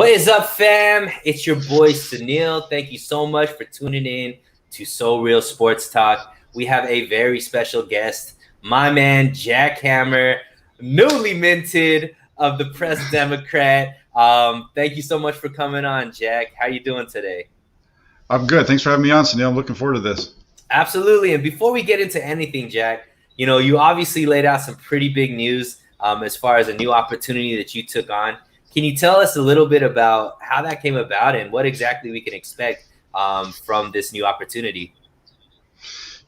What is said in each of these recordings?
What is up, fam? It's your boy, Sunil. Thank you so much for tuning in to So Real Sports Talk. We have a very special guest, my man, Jack Hammer, newly minted of the Press Democrat. Thank you so much for coming on, Jack. How you doing today? I'm good. Thanks for having me on, Sunil. I'm looking forward to this. Absolutely. And before we get into anything, Jack, you obviously laid out some pretty big news as far as a new opportunity that you took on. Can you tell us a little bit about how that came about and what exactly we can expect from this new opportunity?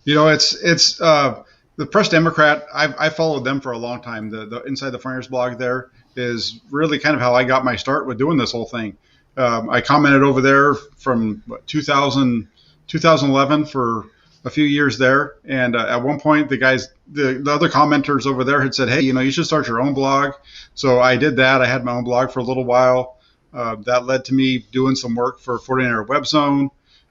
It's the Press Democrat. I followed them for a long time. The Inside the Fires blog there is really kind of how I got my start with doing this whole thing. I commented over there from 2011 for a few years there. And at one point, the other commenters over there had said, hey, you should start your own blog. So I did that. I had my own blog for a little while. That led to me doing some work for 49er Web Zone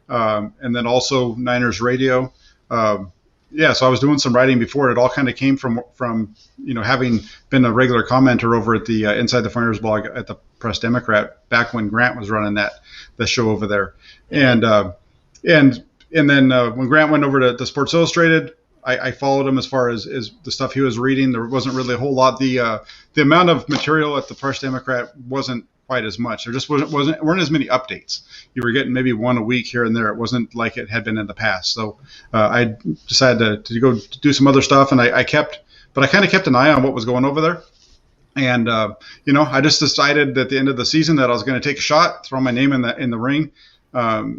and then also Niners Radio. So I was doing some writing before. It all kind of came from having been a regular commenter over at the Inside the Fires blog at the Press Democrat back when Grant was running the show over there. And then when Grant went over to Sports Illustrated, I followed him as far as the stuff he was reading. There wasn't really a whole lot. The amount of material at the Press Democrat wasn't quite as much. There just weren't as many updates. You were getting maybe one a week here and there. It wasn't like it had been in the past. So I decided to go do some other stuff, and I kind of kept an eye on what was going over there. And I just decided at the end of the season that I was going to take a shot, throw my name in the ring.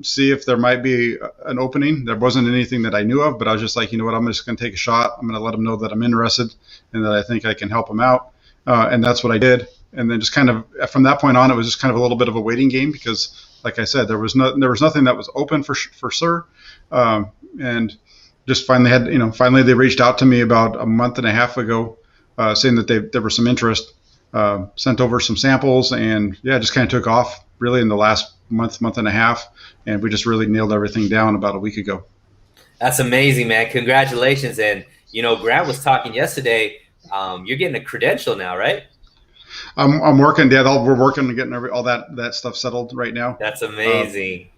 See if there might be an opening. There wasn't anything that I knew of, but I was just like, you know what, I'm just going to take a shot. I'm going to let them know that I'm interested and that I think I can help them out. And that's what I did. And then just kind of from that point on, it was just kind of a little bit of a waiting game because, like I said, there was nothing that was open for sure. And just finally they reached out to me about a month and a half ago, saying that there was some interest. Sent over some samples, and just kind of took off really in the last month and a half, and we just really nailed everything down about a week ago. That's amazing, man. Congratulations. And Grant was talking yesterday. You're getting a credential now, right? I'm working. We're working on getting all that stuff settled right now. That's amazing.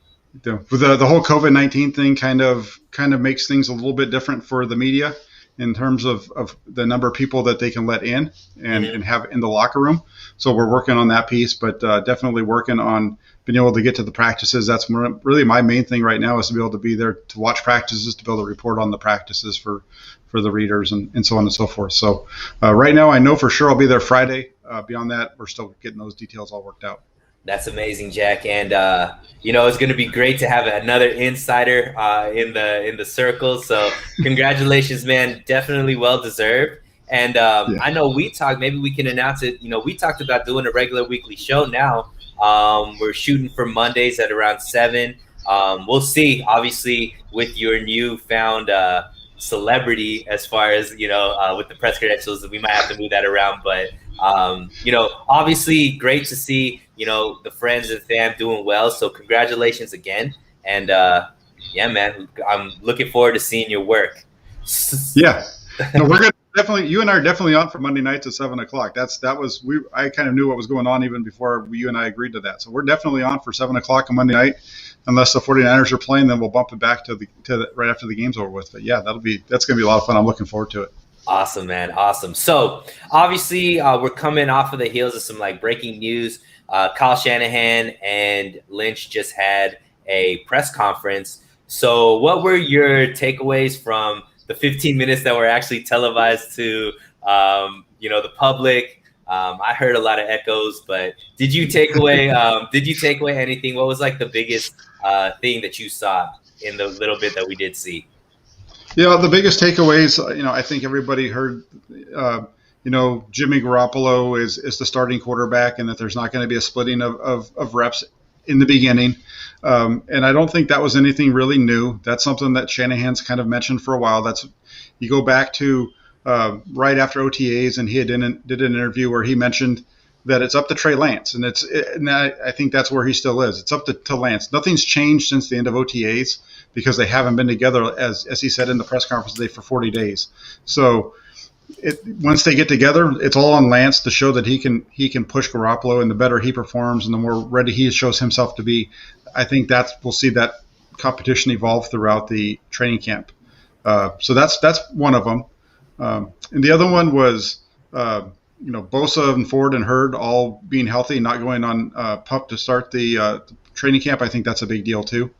The whole COVID-19 thing kind of makes things a little bit different for the media in terms of the number of people that they can let in and have in the locker room. So we're working on that piece, but definitely working on being able to get to the practices. That's really my main thing right now, is to be able to be there to watch practices, to be able to report on the practices for the readers and so on and so forth. So right now I know for sure I'll be there Friday. Beyond that, we're still getting those details all worked out. That's amazing, Jack. And, it's going to be great to have another insider in the circle. So congratulations, man. Definitely well-deserved. And I know we talked, maybe we can announce it. We talked about doing a regular weekly show now. We're shooting for Mondays at around 7. We'll see, obviously, with your newfound celebrity as far as, with the press credentials, we might have to move that around. But, obviously great to see, the friends and fam doing well. So congratulations again. And man, I'm looking forward to seeing your work. Yeah. No, we're good. You and I are definitely on for Monday nights at 7:00. I kind of knew what was going on even before you and I agreed to that. So we're definitely on for 7:00 on Monday night. Unless the 49ers are playing, then we'll bump it back to right after the game's over with. But yeah, that's going to be a lot of fun. I'm looking forward to it. Awesome, man. Awesome. So obviously we're coming off of the heels of some breaking news. Kyle Shanahan and Lynch just had a press conference. So what were your takeaways from the 15 minutes that were actually televised to, the public? I heard a lot of echoes, but did you take away anything? What was the biggest thing that you saw in the little bit that we did see? Yeah, the biggest takeaways, I think everybody heard, Jimmy Garoppolo is the starting quarterback, and that there's not going to be a splitting of reps in the beginning. And I don't think that was anything really new. That's something that Shanahan's kind of mentioned for a while. You go back to right after OTAs, and he did an interview where he mentioned that it's up to Trey Lance, and I think that's where he still is. It's up to Lance. Nothing's changed since the end of OTAs because they haven't been together, as he said in the press conference today, for 40 days. So once they get together, it's all on Lance to show that he can push Garoppolo, and the better he performs and the more ready he shows himself to be, I think we'll see that competition evolve throughout the training camp. So that's one of them, and the other one was Bosa and Ford and Hurd all being healthy, not going on PUP to start the training camp. I think that's a big deal too,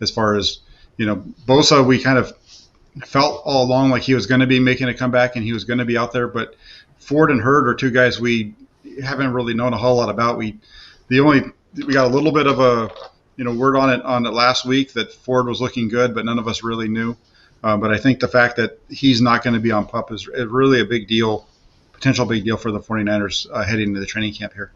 as far as Bosa, we kind of felt all along like he was going to be making a comeback and he was going to be out there. But Ford and Hurd are two guys we haven't really known a whole lot about. We got a little bit of a word on it last week that Ford was looking good, but none of us really knew. But I think the fact that he's not going to be on PUP is really a big deal, potential big deal for the 49ers heading into the training camp here.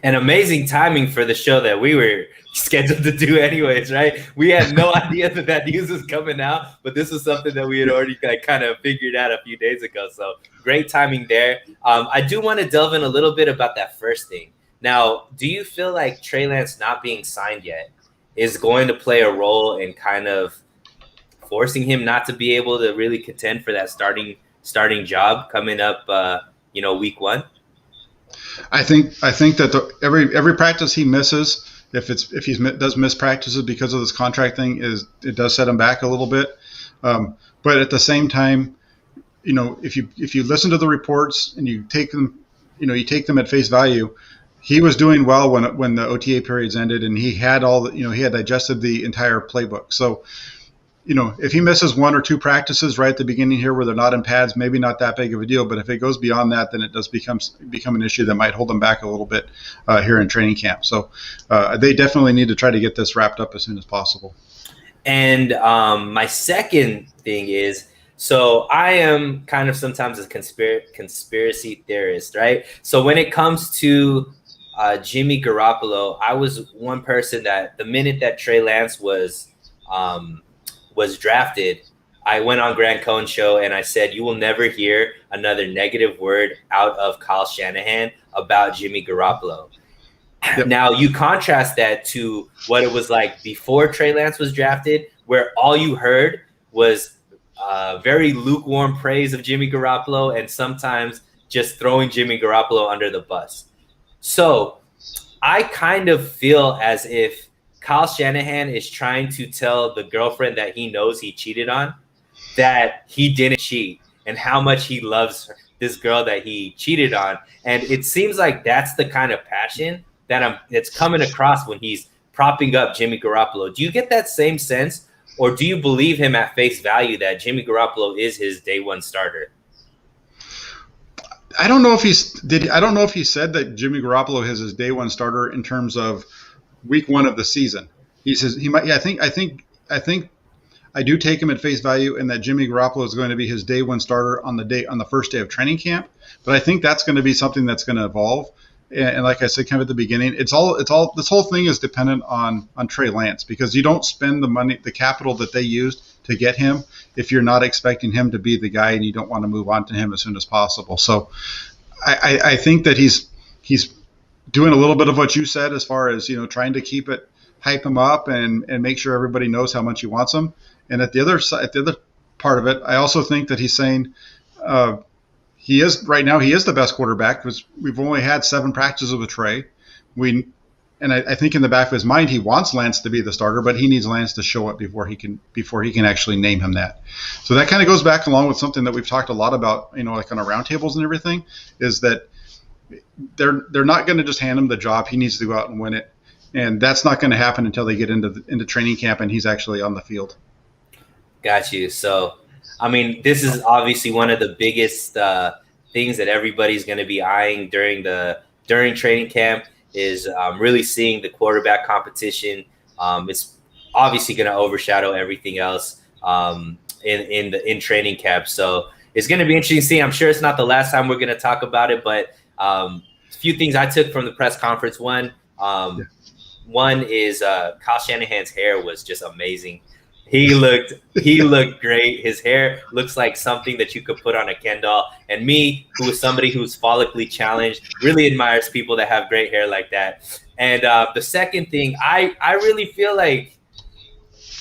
And amazing timing for the show that we were scheduled to do anyways, right? We had no idea that news was coming out, but this was something that we had already kind of figured out a few days ago. So great timing there. I do want to delve in a little bit about that first thing. Now, do you feel like Trey Lance not being signed yet is going to play a role in kind of forcing him not to be able to really contend for that starting job coming up, week 1? I think that every practice he misses, if he does miss practices because of this contract thing, it does set him back a little bit. But at the same time, if you listen to the reports and you take them at face value, he was doing well when the OTA periods ended, and he had he had digested the entire playbook. So, if he misses 1 or 2 practices right at the beginning here where they're not in pads, maybe not that big of a deal. But if it goes beyond that, then it does become an issue that might hold them back a little bit here in training camp. So they definitely need to try to get this wrapped up as soon as possible. And my second thing is, so I am kind of sometimes a conspiracy theorist, right? So when it comes to Jimmy Garoppolo, I was one person that the minute that Trey Lance was drafted, I went on Grant Cohn's show and I said, you will never hear another negative word out of Kyle Shanahan about Jimmy Garoppolo. Yep. Now, you contrast that to what it was like before Trey Lance was drafted, where all you heard was very lukewarm praise of Jimmy Garoppolo and sometimes just throwing Jimmy Garoppolo under the bus. So I kind of feel as if Kyle Shanahan is trying to tell the girlfriend that he knows he cheated on that he didn't cheat and how much he loves this girl that he cheated on. And it seems like that's the kind of passion that it's coming across when he's propping up Jimmy Garoppolo. Do you get that same sense, or do you believe him at face value that Jimmy Garoppolo is his day one starter? I don't know if he said that Jimmy Garoppolo is his day one starter in terms of week 1 of the season. He says he might. Yeah, I think I do take him at face value, and that Jimmy Garoppolo is going to be his day one starter on the first day of training camp. But I think that's going to be something that's going to evolve. And like I said, kind of at the beginning, it's all. This whole thing is dependent on Trey Lance, because you don't spend the money, the capital that they used to get him, if you're not expecting him to be the guy and you don't want to move on to him as soon as possible. So I think that he's doing a little bit of what you said, as far as trying to hype him up and make sure everybody knows how much he wants him. And at the other part of it, I also think that he's saying he is the best quarterback, because we've only had 7 practices with Trey. I think in the back of his mind, he wants Lance to be the starter, but he needs Lance to show up before he can actually name him that. So that kind of goes back along with something that we've talked a lot about, like on our roundtables and everything, is that they're not going to just hand him the job. He needs to go out and win it, and that's not going to happen until they get into training camp and he's actually on the field. Got you. So, I mean, this is obviously one of the biggest things that everybody's going to be eyeing during training camp is really seeing the quarterback competition. It's obviously going to overshadow everything else in training camp. So it's going to be interesting to see. I'm sure it's not the last time we're going to talk about it, but a few things I took from the press conference. One is Kyle Shanahan's hair was just amazing. He looked great. His hair looks like something that you could put on a Ken doll. And me, who is somebody who's follically challenged, really admires people that have great hair like that. And the second thing, I really feel like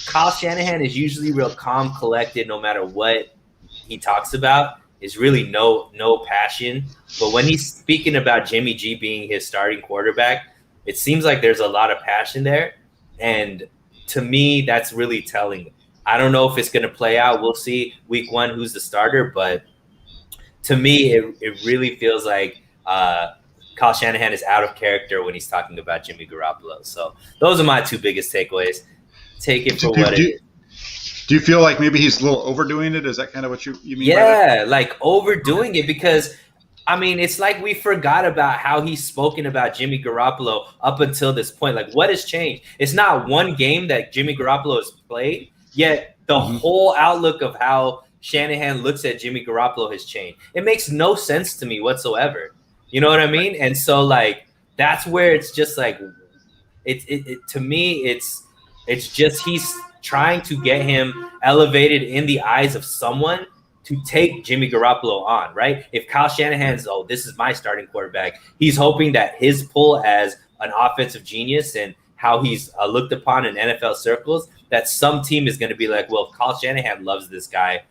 Kyle Shanahan is usually real calm, collected, no matter what he talks about. is really no passion. But when he's speaking about Jimmy G being his starting quarterback, it seems like there's a lot of passion there. And to me, that's really telling. I don't know if it's going to play out. We'll see week 1 who's the starter. But to me, it really feels like Kyle Shanahan is out of character when he's talking about Jimmy Garoppolo. So those are my 2 biggest takeaways. Take it for what it is. Do you feel like maybe he's a little overdoing it? Is that kind of what you mean? Yeah, like overdoing it, because I mean, it's like we forgot about how he's spoken about Jimmy Garoppolo up until this point. Like, what has changed? It's not one game that Jimmy Garoppolo has played, yet the whole outlook of how Shanahan looks at Jimmy Garoppolo has changed. It makes no sense to me whatsoever. You know what I mean? And so, like, that's where it's just like, to me, it's just he's trying to get him elevated in the eyes of someone to take Jimmy Garoppolo on, right? If Kyle Shanahan's, this is my starting quarterback, he's hoping that his pull as an offensive genius and how he's looked upon in NFL circles, that some team is going to be like, well, if Kyle Shanahan loves this guy,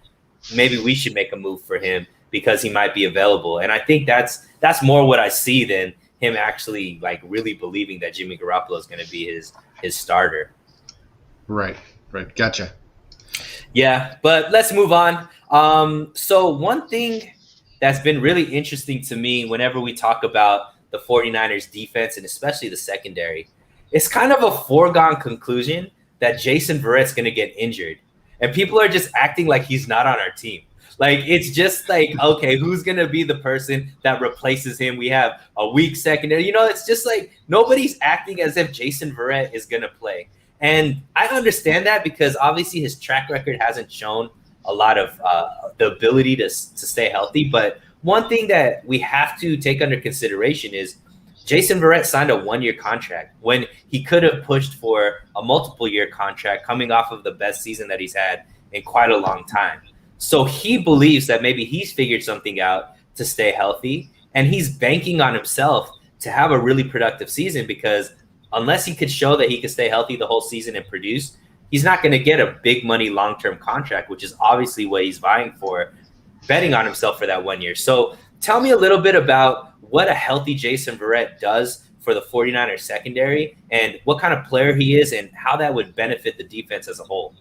maybe we should make a move for him because he might be available. And I think that's more what I see than him actually like really believing that Jimmy Garoppolo is going to be his starter. Right. Gotcha. Yeah, but let's move on. So one thing that's been really interesting to me whenever we talk about the 49ers defense and especially the secondary, it's kind of a foregone conclusion that Jason Verrett's going to get injured. And people are just acting like he's not on our team. Like, it's just like, okay, who's going to be the person that replaces him? We have a weak secondary. You know, it's just like nobody's acting as if Jason Verrett is going to play. And I understand that because obviously his track record hasn't shown a lot of the ability to stay healthy. But one thing that we have to take under consideration is Jason Verrett signed a 1-year contract when he could have pushed for a multiple-year contract coming off of the best season that he's had in quite a long time. So he believes that maybe he's figured something out to stay healthy, and he's banking on himself to have a really productive season because unless he could show that he could stay healthy the whole season and produce, he's not going to get a big money long-term contract, which is obviously what he's vying for, betting on himself for that 1 year. So tell me a little bit about what a healthy Jason Verrett does for the 49ers secondary and what kind of player he is and how that would benefit the defense as a whole.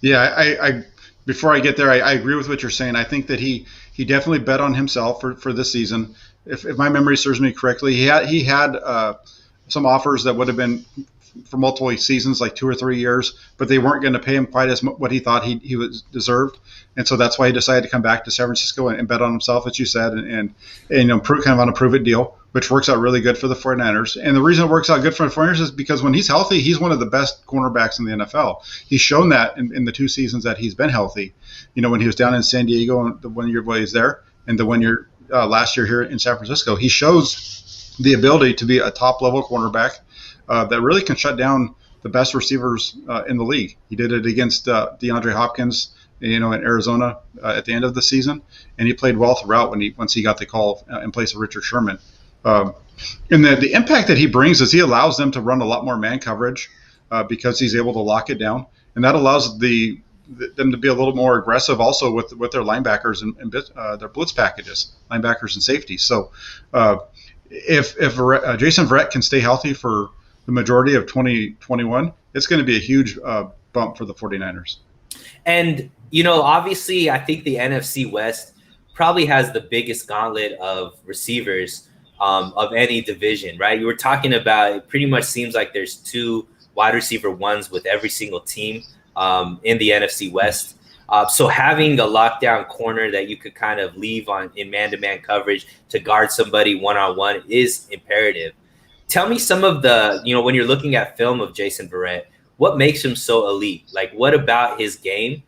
Yeah, I before I get there, I agree with what you're saying. I think that he definitely bet on himself for this season. If my memory serves me correctly, he had some offers that would have been for multiple seasons, like 2 or 3 years, but they weren't going to pay him quite as what he thought he was deserved, and so that's why he decided to come back to San Francisco and bet on himself, as you said, and you know, kind of on a prove it deal, which works out really good for the 49ers. And the reason it works out good for the 49ers is because when he's healthy, he's one of the best cornerbacks in the NFL. He's shown that in the 2 seasons that he's been healthy. You know, when he was down in San Diego, the 1 year while he's there, and the 1 year last year here in San Francisco, he shows the ability to be a top level cornerback that really can shut down the best receivers in the league. He did it against DeAndre Hopkins, you know, in Arizona at the end of the season, and he played well throughout once he got the call in place of Richard Sherman. And the impact that he brings is he allows them to run a lot more man coverage because he's able to lock it down, and that allows them to be a little more aggressive also with their linebackers and their blitz packages, linebackers and safeties. So if Jason Verrett can stay healthy for the majority of 2021, it's going to be a huge bump for the 49ers. And, you know, obviously, I think the NFC West probably has the biggest gauntlet of receivers of any division, right? You were talking about, it pretty much seems like there's 2 wide receiver ones with every single team in the NFC West. So having a lockdown corner that you could kind of leave in man-to-man coverage to guard somebody one-on-one is imperative. Tell me some of the, you know, when you're looking at film of Jason Verrett, what makes him so elite? Like, what about his game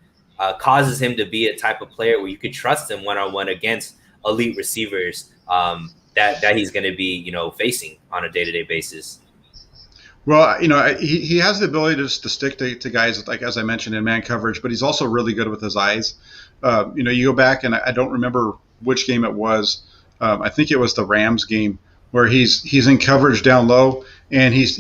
causes him to be a type of player where you could trust him one-on-one against elite receivers that he's going to be, you know, facing on a day-to-day basis? Well, you know, he has the ability to stick to guys, like, as I mentioned, in man coverage, but he's also really good with his eyes. You know, you go back, and I don't remember which game it was. I think it was the Rams game, where he's in coverage down low, and he's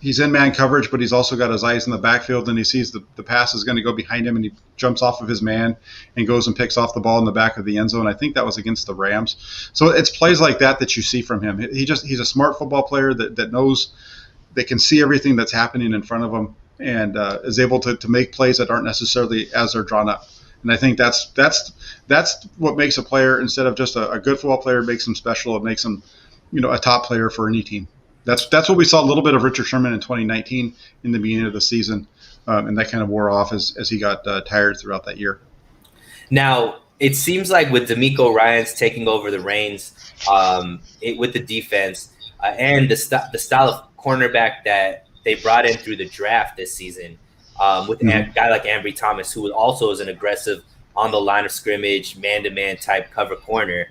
he's in man coverage, but he's also got his eyes in the backfield, and he sees the pass is going to go behind him, and he jumps off of his man and goes and picks off the ball in the back of the end zone. I think that was against the Rams. So it's plays like that you see from him. He's a smart football player that knows they can see everything that's happening in front of him, and is able to make plays that aren't necessarily as they're drawn up. And I think that's what makes a player, instead of just a good football player, makes him special. It makes him, a top player for any team. That's what we saw a little bit of Richard Sherman in 2019 in the beginning of the season, and that kind of wore off as he got tired throughout that year. Now, it seems like with D'Amico Ryans taking over the reins with the defense and the style of cornerback that they brought in through the draft this season, with a guy like Ambry Thomas, who also is an aggressive on the line of scrimmage, man-to-man type cover corner.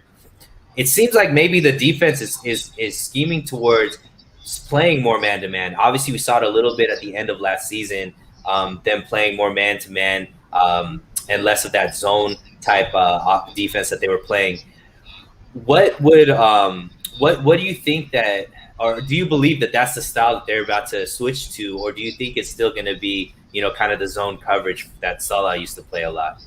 It seems like maybe the defense is scheming towards playing more man-to-man. Obviously, we saw it a little bit at the end of last season, them playing more man-to-man and less of that zone type defense that they were playing. What do you think that, or do you believe that that's the style that they're about to switch to, or do you think it's still going to be, kind of the zone coverage that Salah used to play a lot?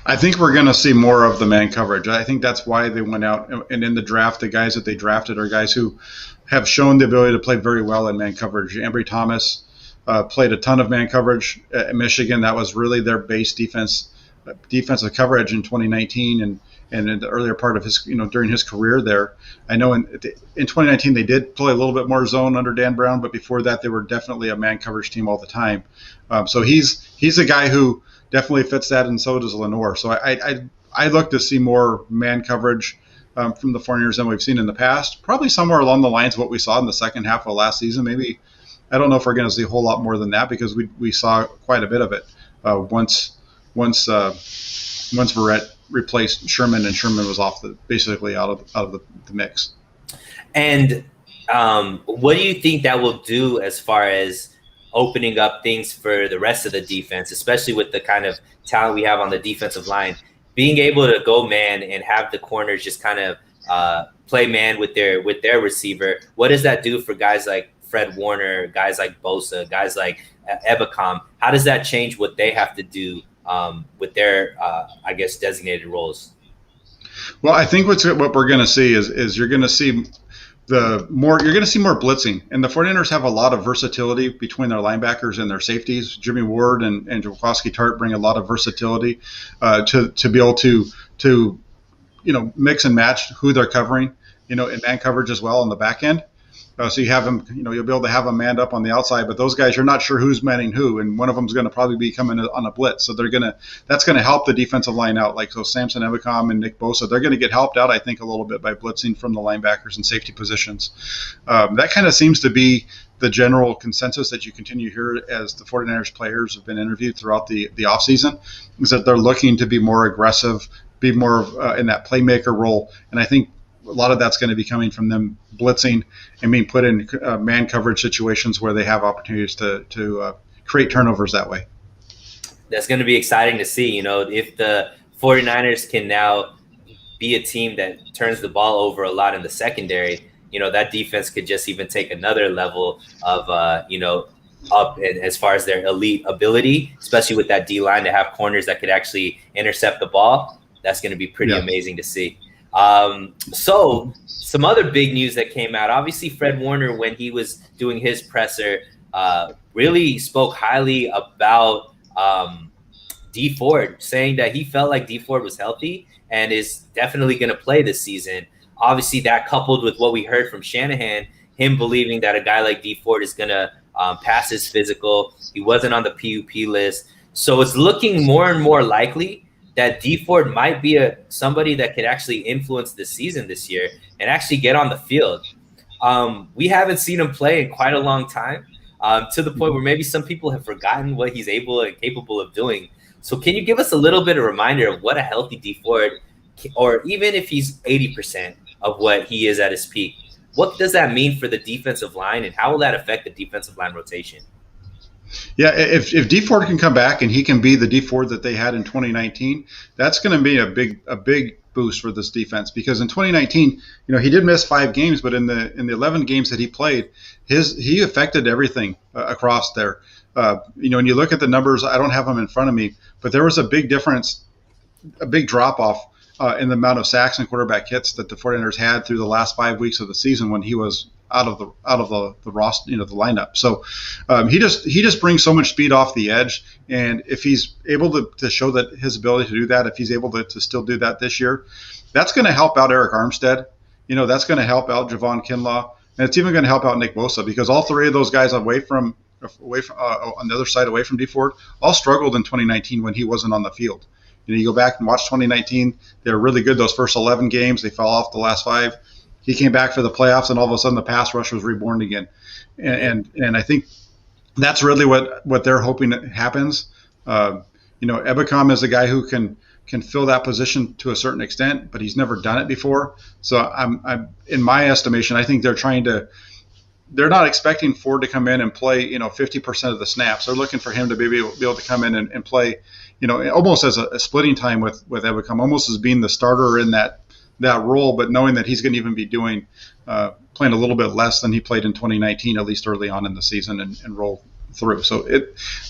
I think we're going to see more of the man coverage. I think that's why they went out, and in the draft, the guys that they drafted are guys who have shown the ability to play very well in man coverage. Ambry Thomas played a ton of man coverage at Michigan. That was really their base defensive coverage in 2019 and in the earlier part of his, during his career there. I know in 2019 they did play a little bit more zone under Dan Brown, but before that they were definitely a man coverage team all the time. So he's a guy who definitely fits that, and so does Lenore. So I look to see more man coverage from the 49ers than we've seen in the past. Probably somewhere along the lines of what we saw in the second half of last season. Maybe, I don't know if we're going to see a whole lot more than that, because we saw quite a bit of it once Verrett replaced Sherman, and Sherman was basically out of the mix. And what do you think that will do as far as opening up things for the rest of the defense, especially with the kind of talent we have on the defensive line, being able to go man and have the corners just kind of play man with their receiver? What does that do for guys like Fred Warner, guys like Bosa, guys like Ebicom? How does that change what they have to do with their, designated roles? Well, I think what we're going to see is you're going to see more blitzing, and the 49ers have a lot of versatility between their linebackers and their safeties. Jimmy Ward and Jaworski Tart bring a lot of versatility to be able to mix and match who they're covering, in man coverage as well on the back end. So you have them, you'll be able to have them manned up on the outside, but those guys, you're not sure who's manning who, and one of them is going to probably be coming on a blitz. So that's going to help the defensive line out. Like, so Samson Ebicom and Nick Bosa, they're going to get helped out, I think, a little bit by blitzing from the linebackers and safety positions. That kind of seems to be the general consensus that you continue to hear as the 49ers players have been interviewed throughout the offseason, is that they're looking to be more aggressive, be more in that playmaker role. And I think a lot of that's going to be coming from them blitzing and being put in man coverage situations where they have opportunities to create turnovers that way. That's going to be exciting to see, if the 49ers can now be a team that turns the ball over a lot in the secondary, that defense could just even take another level of, up as far as their elite ability, especially with that D-line, to have corners that could actually intercept the ball. That's going to be pretty amazing to see. So some other big news that came out, obviously Fred Warner, when he was doing his presser, really spoke highly about Dee Ford, saying that he felt like Dee Ford was healthy and is definitely going to play this season. Obviously that coupled with what we heard from Shanahan, him believing that a guy like Dee Ford is going to pass his physical. He wasn't on the PUP list. So it's looking more and more likely that Dee Ford might be somebody that could actually influence the season this year and actually get on the field. We haven't seen him play in quite a long time, to the point where maybe some people have forgotten what he's able and capable of doing. So can you give us a little bit of reminder of what a healthy Dee Ford, or even if he's 80% of what he is at his peak, what does that mean for the defensive line, and how will that affect the defensive line rotation? Yeah, if Dee Ford can come back and he can be the Dee Ford that they had in 2019, that's going to be a big boost for this defense, because in 2019, he did miss 5 games, but in the 11 games that he played, he affected everything across there. When you look at the numbers, I don't have them in front of me, but there was a big difference, a big drop off in the amount of sacks and quarterback hits that the 49ers had through the last 5 weeks of the season when he was out of the roster, the lineup. So he just brings so much speed off the edge, and if he's able to show that his ability to do that, if he's able to still do that this year, that's going to help out Eric Armstead. That's going to help out Javon Kinlaw, and it's even going to help out Nick Bosa, because all 3 of those guys away from on the other side, away from Dee Ford, all struggled in 2019 when he wasn't on the field. You go back and watch 2019; they were really good those first 11 games. They fell off the last 5. He came back for the playoffs, and all of a sudden the pass rush was reborn again. And I think that's really what they're hoping that happens. Ebicom is a guy who can fill that position to a certain extent, but he's never done it before. So I'm in my estimation, I think they're not expecting Ford to come in and play 50% of the snaps. They're looking for him to be able to come in and play almost as a splitting time with Ebicom, almost as being the starter in that role, but knowing that he's going to even be playing a little bit less than he played in 2019, at least early on in the season, and roll through. So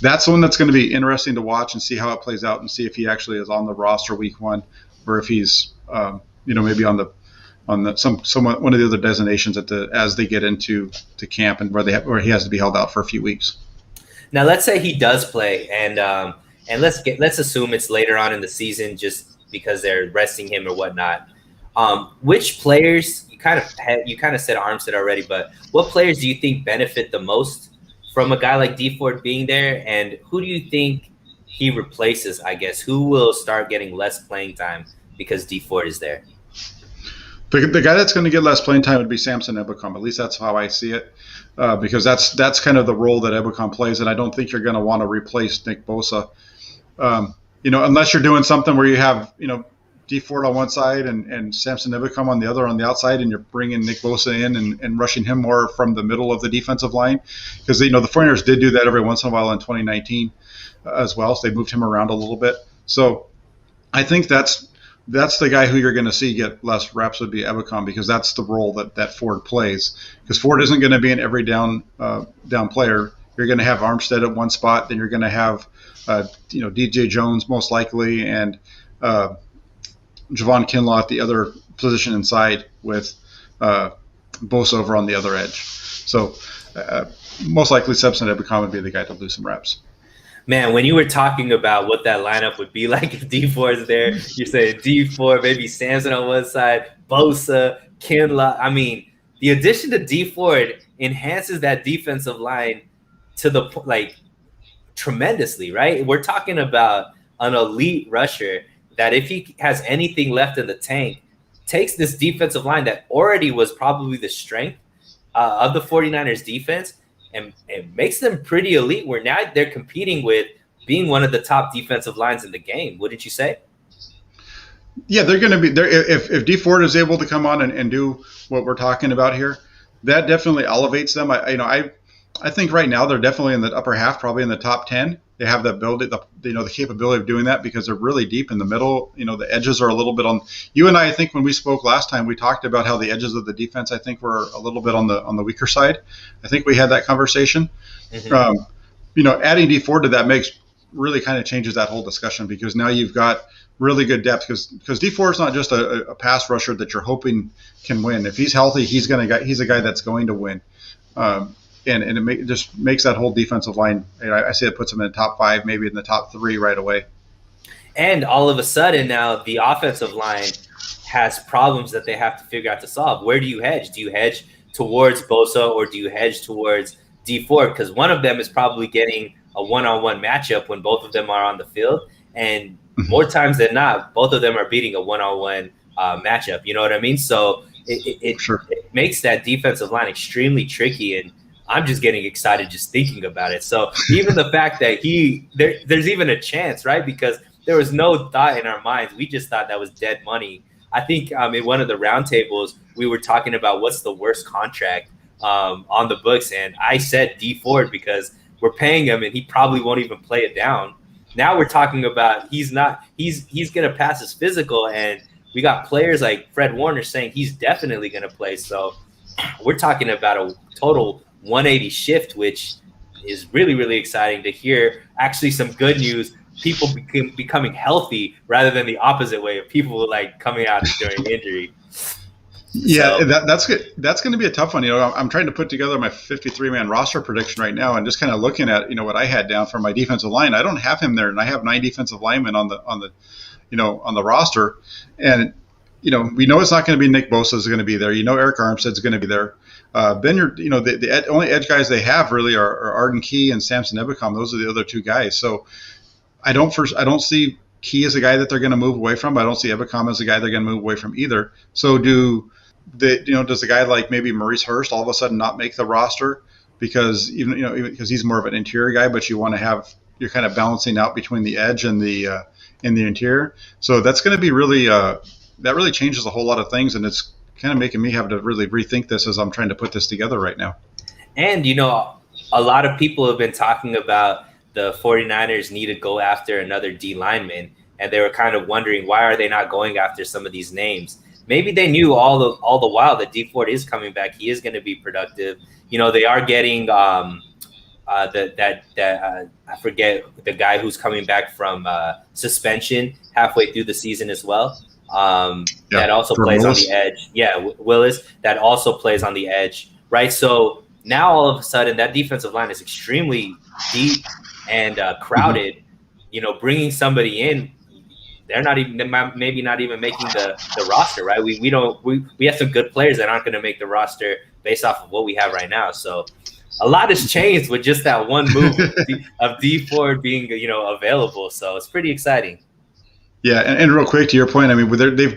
that's one that's going to be interesting to watch and see how it plays out, and see if he actually is on the roster week 1, or if he's maybe on one of the other designations as they get into camp, and where he has to be held out for a few weeks. Now, let's say he does play, and let's assume it's later on in the season, just because they're resting him or whatnot. Which players, you kind of said Armstead already, but what players do you think benefit the most from a guy like Dee Ford being there, and who do you think he replaces? I guess who will start getting less playing time because Dee Ford is there? The guy that's going to get less playing time would be Samson Ebicom. At least that's how I see it, because that's kind of the role that Ebicom plays, and I don't think you're going to want to replace Nick Bosa, unless you're doing something where you have Dee Ford on one side and Samson Ebicom on the other on the outside, and you're bringing Nick Bosa in and rushing him more from the middle of the defensive line, because the 49ers did do that every once in a while in 2019 as well. So they moved him around a little bit. So I think that's the guy who you're going to see get less reps would be Ebicom, because that's the role that Ford plays. Because Ford isn't going to be an every down player. You're going to have Armstead at one spot, then you're going to have DJ Jones most likely, and Javon Kinlaw at the other position inside, with Bosa over on the other edge. So most likely Samson Ebicom would be the guy to lose some reps. Man, when you were talking about what that lineup would be like if Dee Ford's there, you're saying Dee Ford, maybe Samson on one side, Bosa, Kinlaw. I mean, the addition to Dee Ford enhances that defensive line to tremendously, right? We're talking about an elite rusher that, if he has anything left in the tank, takes this defensive line that already was probably the strength of the 49ers defense, and makes them pretty elite, where now they're competing with being one of the top defensive lines in the game. Wouldn't you say? Yeah, they're going to be there. If Dee Ford is able to come on and do what we're talking about here, that definitely elevates them. I think right now they're definitely in the upper half, probably in the top 10. They have the ability, the capability of doing that, because they're really deep in the middle. The edges are a little bit on. You and I think when we spoke last time, we talked about how the edges of the defense, I think, were a little bit on the weaker side. I think we had that conversation. Mm-hmm. Adding Dee Ford to that really kind of changes that whole discussion, because now you've got really good depth, because Dee Ford is not just a pass rusher that you're hoping can win. If he's healthy, he's a guy that's going to win. And it just makes that whole defensive line, I say it puts them in the top 5, maybe in the top 3 right away. And all of a sudden now the offensive line has problems that they have to figure out to solve. Where do you hedge? Do you hedge towards Bosa, or do you hedge towards Dee Ford? Because one of them is probably getting a one-on-one matchup when both of them are on the field. And more times than not, both of them are beating a one-on-one matchup. You know what I mean? So it makes that defensive line extremely tricky, and I'm just getting excited just thinking about it. So even the fact that there's even a chance, right? Because there was no thought in our minds. We just thought that was dead money. I think in one of the roundtables, we were talking about what's the worst contract on the books. And I said Dee Ford, because we're paying him and he probably won't even play it down. Now we're talking about he's going to pass his physical, and we got players like Fred Warner saying he's definitely going to play. So we're talking about a total 180 shift, which is really, really exciting to hear. Actually, some good news. People becoming healthy rather than the opposite way of people like coming out during injury. Yeah, that's good. That's going to be a tough one. I'm trying to put together my 53-man roster prediction right now, and just kind of looking at what I had down for my defensive line. I don't have him there, and I have 9 defensive linemen on the roster, and we know it's not going to be Nick Bosa is going to be there. Eric Armstead's going to be there. Then the only edge guys they have really are Arden Key and Samson Ebicom. Those are the other 2 guys. So I don't see Key as a guy that they're going to move away from. I don't see Ebicom as a guy they're going to move away from either. So does a guy like maybe Maurice Hurst all of a sudden not make the roster because because he's more of an interior guy, but you're kind of balancing out between the edge and the interior. So that's going to be really that really changes a whole lot of things, and it's kind of making me have to really rethink this as I'm trying to put this together right now. And a lot of people have been talking about the 49ers need to go after another D lineman, and they were kind of wondering why are they not going after some of these names. Maybe they knew all the while that D Ford is coming back. He is going to be productive. They are getting I forget the guy who's coming back from suspension halfway through the season as well. That also plays Willis on the edge. Yeah, Willis, that also plays on the edge, right? So now all of a sudden that defensive line is extremely deep and crowded. Mm-hmm. Bringing somebody in, they're maybe not even making the roster, right? We have some good players that aren't going to make the roster based off of what we have right now. So a lot has changed with just that one move of D Ford being available. So it's pretty exciting. Yeah, and real quick to your point, I mean,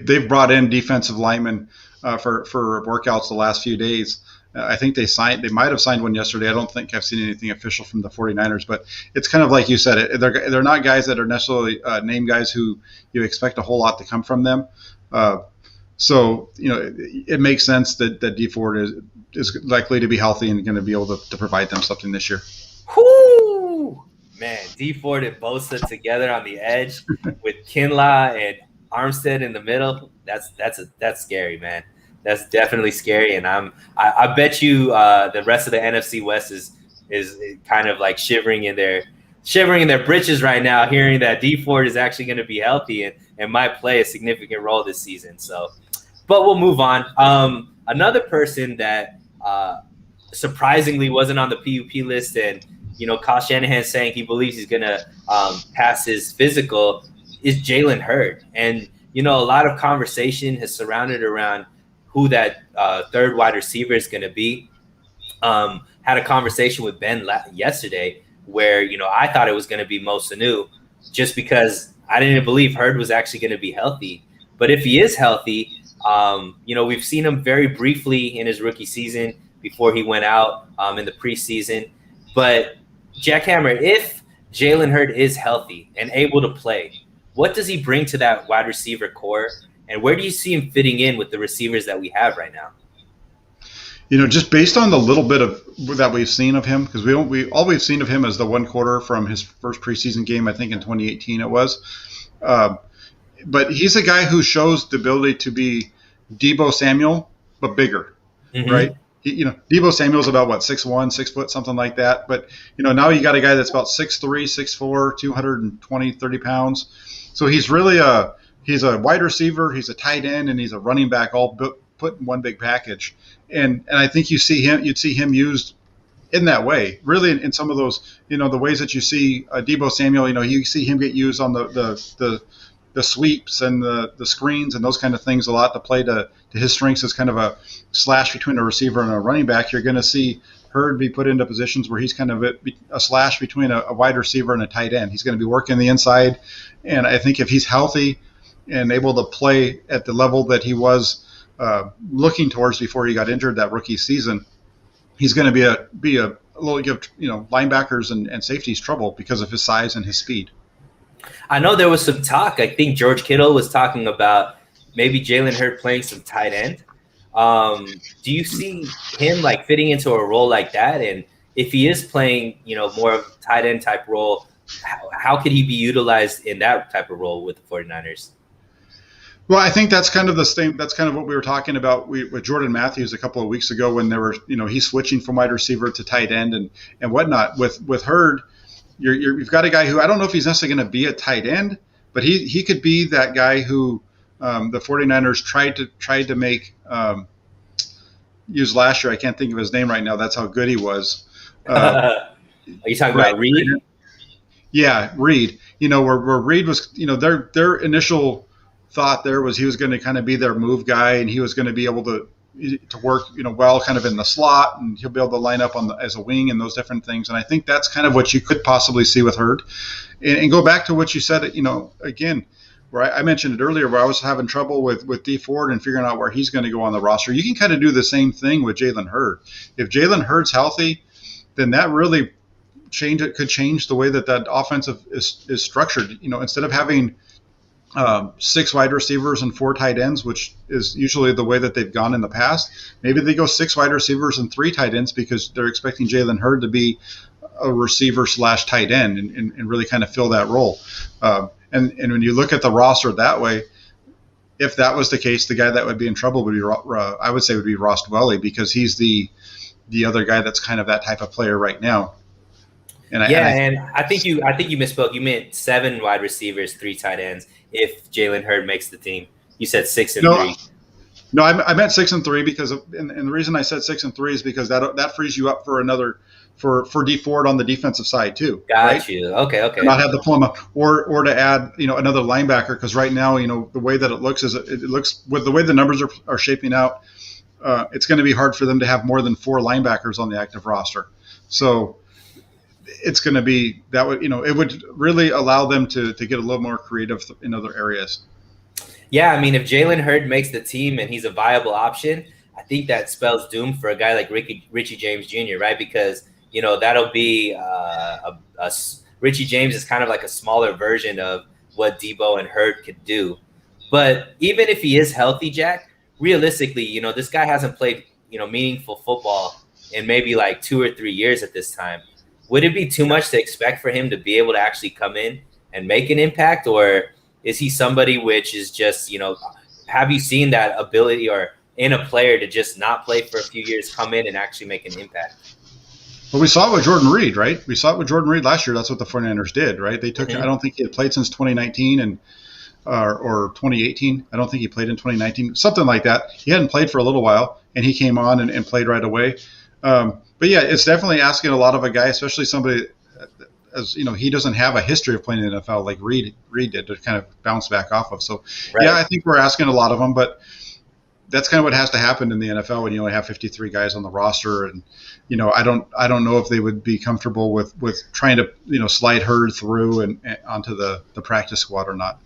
they've brought in defensive linemen for workouts the last few days. I think they might have signed one yesterday. I don't think I've seen anything official from the 49ers, but it's kind of like you said, they're not guys that are necessarily name guys who you expect a whole lot to come from them. So it makes sense that D Ford is likely to be healthy and going to be able to provide them something this year. Whoo! Man, D Ford and Bosa together on the edge with Kinlaw and Armstead in the middle. That's scary, man. That's definitely scary, and I bet you the rest of the NFC West is kind of like shivering in their britches right now, hearing that D Ford is actually going to be healthy and might play a significant role this season. So, but we'll move on. Another person that surprisingly wasn't on the PUP list, and Kyle Shanahan saying he believes he's going to pass his physical, is Jalen Hurd, and a lot of conversation has surrounded around who that third wide receiver is going to be. Had a conversation with Ben yesterday where, I thought it was going to be Mo Sanu just because I didn't believe Hurd was actually going to be healthy. But if he is healthy, we've seen him very briefly in his rookie season before he went out in the preseason. But Jackhammer, if Jalen Hurd is healthy and able to play, what does he bring to that wide receiver core? And where do you see him fitting in with the receivers that we have right now? Just based on the little bit of that we've seen of him, because we've seen of him as the one quarter from his first preseason game, I think in 2018 it was. But he's a guy who shows the ability to be Deebo Samuel, but bigger, mm-hmm. right? Deebo Samuel's about 6'1", 6 foot, something like that. But now you got a guy that's about 6'3", 6'4", 220, 30 pounds. So he's really he's a wide receiver, he's a tight end, and he's a running back, all put in one big package. And I think you'd see him used in that way, really in some of those, the ways that you see Deebo Samuel. You see him get used on the sweeps and the screens and those kind of things a lot to play to his strengths as kind of a slash between a receiver and a running back. You're going to see Hurd be put into positions where he's kind of a slash between a wide receiver and a tight end. He's going to be working the inside, and I think if he's healthy and able to play at the level that he was looking towards before he got injured that rookie season, he's going to be a little give linebackers and safeties trouble because of his size and his speed. I know there was some talk. I think George Kittle was talking about maybe Jalen Hurd playing some tight end. Do you see him fitting into a role like that? And if he is playing, more of a tight end type role, how could he be utilized in that type of role with the 49ers? Well, I think that's kind of the same. That's kind of what we were talking about with Jordan Matthews a couple of weeks ago when there were, he's switching from wide receiver to tight end and whatnot. With Hurd, you've got a guy who I don't know if he's necessarily going to be a tight end, but he could be that guy who the 49ers tried to make use last year. I can't think of his name right now. That's how good he was. Are you talking Right. about Reed? Yeah, Reed. Where Reed was, their initial thought there was he was going to kind of be their move guy, and he was going to be able to work, well, kind of in the slot, and he'll be able to line up as a wing and those different things. And I think that's kind of what you could possibly see with Hurd. And go back to what you said, again, where I mentioned it earlier, where I was having trouble with D Ford and figuring out where he's going to go on the roster. You can kind of do the same thing with Jalen Hurd. If Jalen Hurd's healthy, then that really could change the way that offensive is structured. Instead of having 6 wide receivers and 4 tight ends, which is usually the way that they've gone in the past, maybe they go 6 wide receivers and 3 tight ends because they're expecting Jalen Hurd to be a receiver / tight end and really kind of fill that role. And when you look at the roster that way, if that was the case, the guy that would be in trouble would be, I would say, would be Ross Dwelly, because he's the other guy that's kind of that type of player right now. And I think you misspoke. You meant 7 wide receivers, 3 tight ends. If Jalen Hurd makes the team, you said 6 and 3. No, I meant 6 and 3 because, and the reason I said 6 and 3 is because that frees you up for another for D Ford on the defensive side too. Got you. Okay. Not have the diploma or to add another linebacker, because right now the way that it looks is it looks with the way the numbers are shaping out, it's going to be hard for them to have more than 4 linebackers on the active roster. So it's going to be that would it would really allow them to get a little more creative in other areas. Yeah, I mean, if Jalen Hurd makes the team and he's a viable option, I think that spells doom for a guy like Richie James Jr., right? Because that'll be Richie James is kind of like a smaller version of what Debo and Hurd could do. But even if he is healthy, Jack, realistically, this guy hasn't played meaningful football in maybe like 2 or 3 years at this time. Would it be too much to expect for him to be able to actually come in and make an impact? Or is he somebody which is just, have you seen that ability or in a player to just not play for a few years, come in and actually make an impact? Well, we saw it with Jordan Reed, right? We saw it with Jordan Reed last year. That's what the 49ers did, right? They took, I don't think he had played since 2019 or 2018. I don't think he played in 2019, something like that. He hadn't played for a little while, and he came on and played right away. But yeah, it's definitely asking a lot of a guy, especially somebody, as he doesn't have a history of playing in the NFL like Reed did, to kind of bounce back off of. So right. Yeah, I think we're asking a lot of them, but that's kind of what has to happen in the NFL when you only have 53 guys on the roster. And I don't know if they would be comfortable with trying to slide Hurd through and onto the practice squad or not.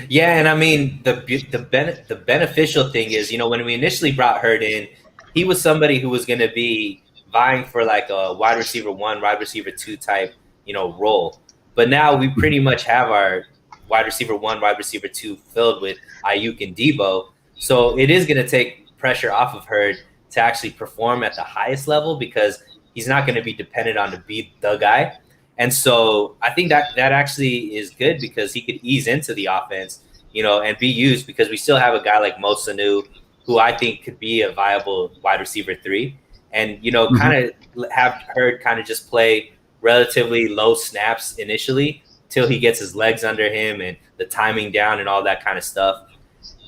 Yeah, and I mean the beneficial thing is when we initially brought Hurd in, he was somebody who was going to be vying for like a wide receiver 1, wide receiver 2 type role. But now we pretty much have our wide receiver 1, wide receiver 2 filled with Ayuk and Debo. So it is going to take pressure off of Hurd to actually perform at the highest level, because he's not going to be dependent on to be the guy. And so I think that actually is good, because he could ease into the offense, and be used, because we still have a guy like Mo Sanu, who I think could be a viable wide receiver 3, and kind of have Hurd kind of just play relatively low snaps initially till he gets his legs under him and the timing down and all that kind of stuff.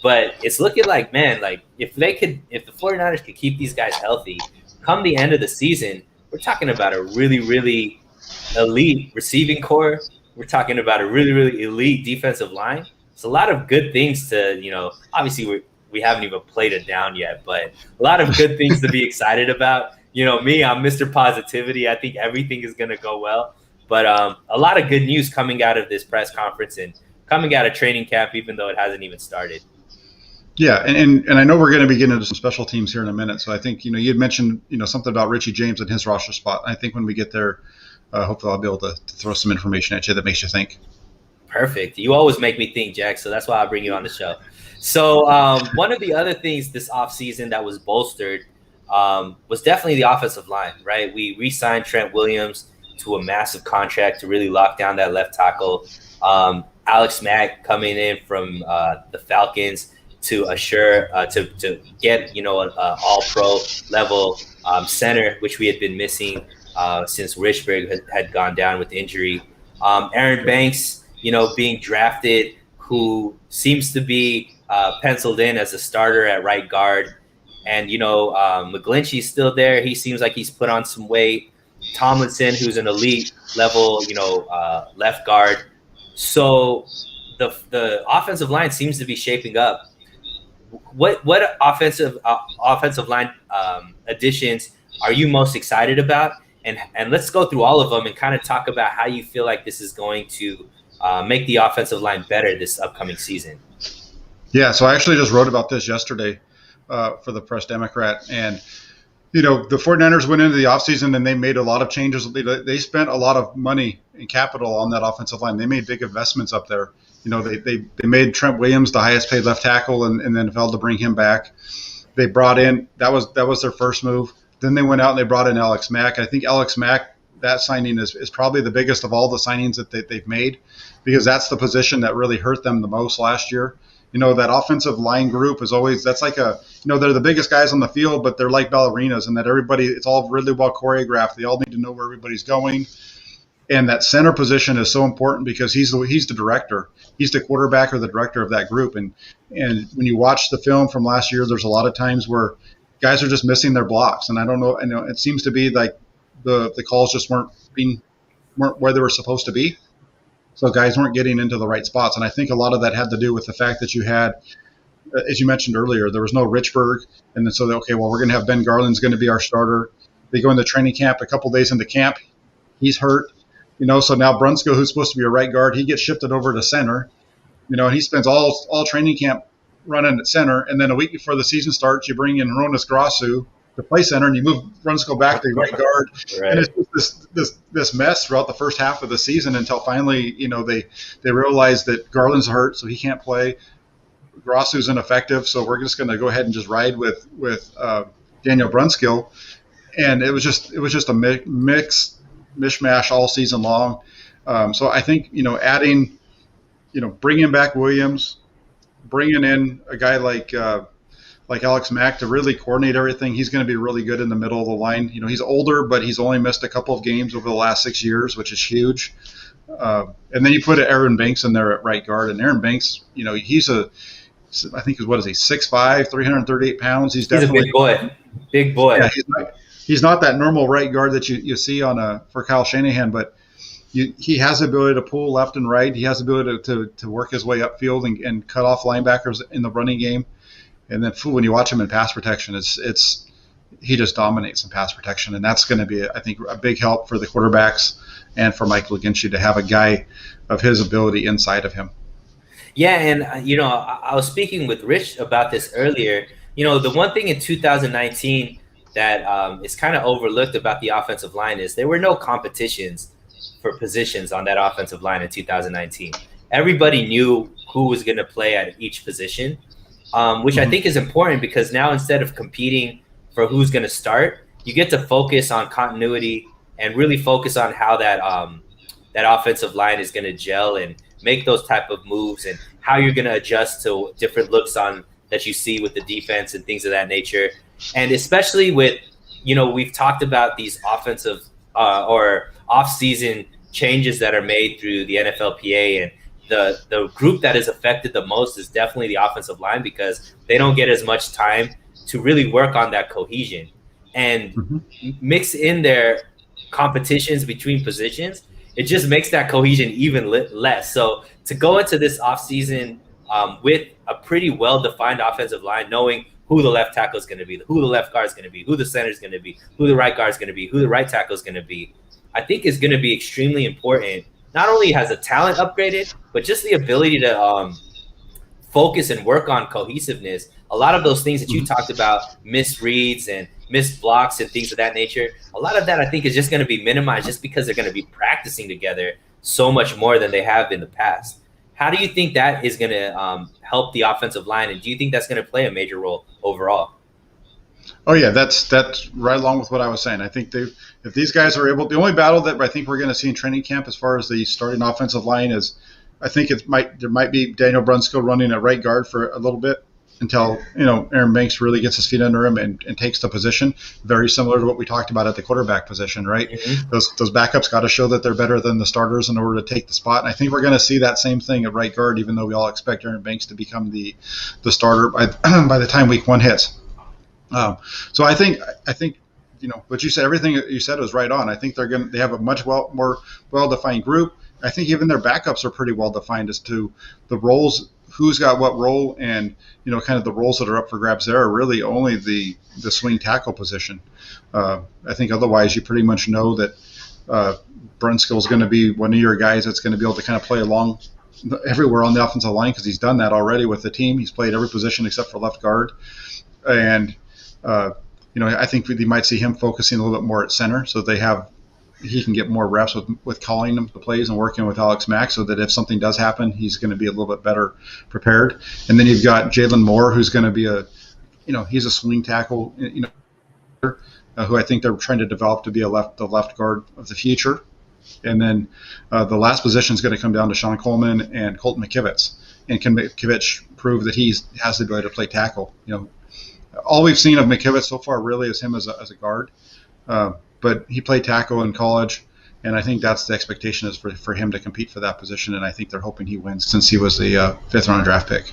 But it's looking like, man, like if the 49ers could keep these guys healthy, come the end of the season, we're talking about a really, really elite receiving core. We're talking about a really, really elite defensive line. It's a lot of good things to, obviously we haven't even played it down yet, but a lot of good things to be excited about. Me, I'm Mr. Positivity. I think everything is going to go well. But a lot of good news coming out of this press conference and coming out of training camp, even though it hasn't even started. Yeah, and I know we're going to be getting into some special teams here in a minute. So I think, you had mentioned, something about Richie James and his roster spot. I think when we get there, hopefully I'll be able to throw some information at you that makes you think. Perfect. You always make me think, Jack. So that's why I bring you on the show. So one of the other things this offseason that was bolstered was definitely the offensive line, right? We re-signed Trent Williams to a massive contract to really lock down that left tackle. Alex Mack coming in from the Falcons to assure to get an all-pro level center, which we had been missing since Richburg had gone down with injury. Aaron Banks, being drafted, who seems to be penciled in as a starter at right guard. And, McGlinchey's still there. He seems like he's put on some weight. Tomlinson, who's an elite level, left guard. So the offensive line seems to be shaping up. What offensive line additions are you most excited about? And let's go through all of them and kind of talk about how you feel like this is going to make the offensive line better this upcoming season. Yeah, so I actually just wrote about this yesterday for the Press Democrat. And, the 49ers went into the offseason and they made a lot of changes. They spent a lot of money and capital on that offensive line. They made big investments up there. They made Trent Williams the highest paid left tackle in the NFL to bring him back. They brought in – that was their first move. Then they went out and they brought in Alex Mack. I think Alex Mack, that signing is probably the biggest of all the signings that they've made, because that's the position that really hurt them the most last year. That offensive line group is always – that's like they're the biggest guys on the field, but they're like ballerinas, and that everybody – it's all really well choreographed. They all need to know where everybody's going. And that center position is so important because he's the director. He's the quarterback or the director of that group. And when you watch the film from last year, there's a lot of times where guys are just missing their blocks. And I don't know, it seems to be like the calls just weren't where they were supposed to be. So guys weren't getting into the right spots. And I think a lot of that had to do with the fact that you had, as you mentioned earlier, there was no Richburg. And then so, we're going to have Ben Garland's going to be our starter. They go into training camp a couple days into camp. He's hurt. So now Brunskill, who's supposed to be a right guard, he gets shifted over to center, and he spends all training camp running at center. And then a week before the season starts, you bring in Ronas Grasu to play center, and you move Brunskill back to right guard. Right. And it's just this mess throughout the first half of the season until finally, they realize that Garland's hurt, so he can't play. Grasu's ineffective, so we're just going to go ahead and just ride with Daniel Brunskill. And it was just a mishmash all season long. So I think, adding, bringing back Williams, bringing in a guy like Alex Mack to really coordinate everything. He's going to be really good in the middle of the line. He's older, but he's only missed a couple of games over the last 6 years, which is huge. And then you put Aaron Banks in there at right guard, and Aaron Banks, he's I think what is he, 6'5", 338 pounds. He's definitely a big boy. Big boy. Yeah, he's not that normal right guard that you see for Kyle Shanahan, but he has the ability to pull left and right. He has the ability to work his way upfield and cut off linebackers in the running game. And then when you watch him in pass protection, he just dominates in pass protection, and that's going to be, I think, a big help for the quarterbacks and for Mike McGlinchey to have a guy of his ability inside of him. Yeah, and I was speaking with Rich about this earlier. The one thing in 2019 that is kind of overlooked about the offensive line is there were no competitions for positions on that offensive line in 2019. Everybody knew who was going to play at each position, which I think is important because now instead of competing for who's going to start, you get to focus on continuity and really focus on how that offensive line is going to gel and make those type of moves and how you're going to adjust to different looks that you see with the defense and things of that nature. And especially with, we've talked about these offensive or off-season changes that are made through the NFLPA, and the group that is affected the most is definitely the offensive line because they don't get as much time to really work on that cohesion and mix in their competitions between positions. It just makes that cohesion even less. So to go into this offseason with a pretty well-defined offensive line, knowing who the left tackle is going to be, who the left guard is going to be, who the center is going to be, who the right guard is going to be, who the right tackle is going to be, I think is going to be extremely important. Not only has the talent upgraded, but just the ability to focus and work on cohesiveness. A lot of those things that you talked about, missed reads and missed blocks and things of that nature, a lot of that I think is just going to be minimized just because they're going to be practicing together so much more than they have in the past. How do you think that is going to help the offensive line, and do you think that's going to play a major role overall? Oh yeah, that's right along with what I was saying. I think if these guys are able, the only battle that I think we're going to see in training camp as far as the starting offensive line is I think there might be Daniel Brunskill running at right guard for a little bit until Aaron Banks really gets his feet under him and takes the position. Very similar to what we talked about at the quarterback position, right? Mm-hmm. Those backups got to show that they're better than the starters in order to take the spot. And I think we're going to see that same thing at right guard, even though we all expect Aaron Banks to become the starter by the time week 1 hits. So I think what you said, everything you said was right on. I think they have a much more well-defined group. I think even their backups are pretty well defined as to the roles, who's got what role, and kind of the roles that are up for grabs there are really only the swing tackle position. I think otherwise you pretty much know that Brunskill is going to be one of your guys that's going to be able to kind of play along everywhere on the offensive line because he's done that already with the team. He's played every position except for left guard, and I think we might see him focusing a little bit more at center so he can get more reps with calling them the plays and working with Alex Mack so that if something does happen, he's going to be a little bit better prepared. And then you've got Jalen Moore, who's going to be he's a swing tackle, who I think they're trying to develop to be the left guard of the future. And then the last position is going to come down to Sean Coleman and Colton McKivitz. And can McKivitz prove that he has the ability to play tackle? All we've seen of McKivitz so far really is him as a guard. But he played tackle in college, and I think that's the expectation is for him to compete for that position, and I think they're hoping he wins since he was the 5th-round draft pick.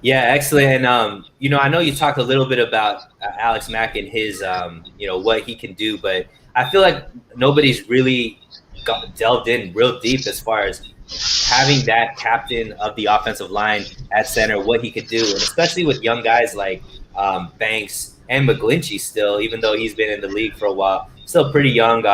Yeah, excellent. And, I know you talked a little bit about Alex Mack and his, what he can do, but I feel like nobody's really delved in real deep as far as having that captain of the offensive line at center, what he could do, and especially with young guys like Banks and McGlinchey still, even though he's been in the league for a while, still pretty young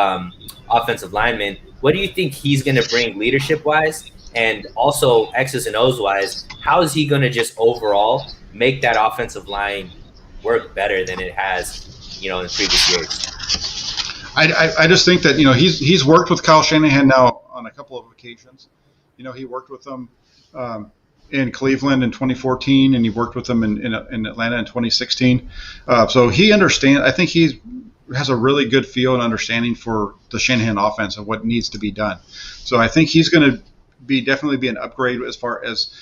offensive lineman. What do you think he's going to bring leadership-wise and also X's and O's-wise? How is he going to just overall make that offensive line work better than it has, in previous years? I just think that, he's worked with Kyle Shanahan now on a couple of occasions. He worked with them in Cleveland in 2014, and he worked with them in Atlanta in 2016. So he understands. I think he has a really good feel and understanding for the Shanahan offense and what needs to be done. So I think he's going to definitely be an upgrade as far as,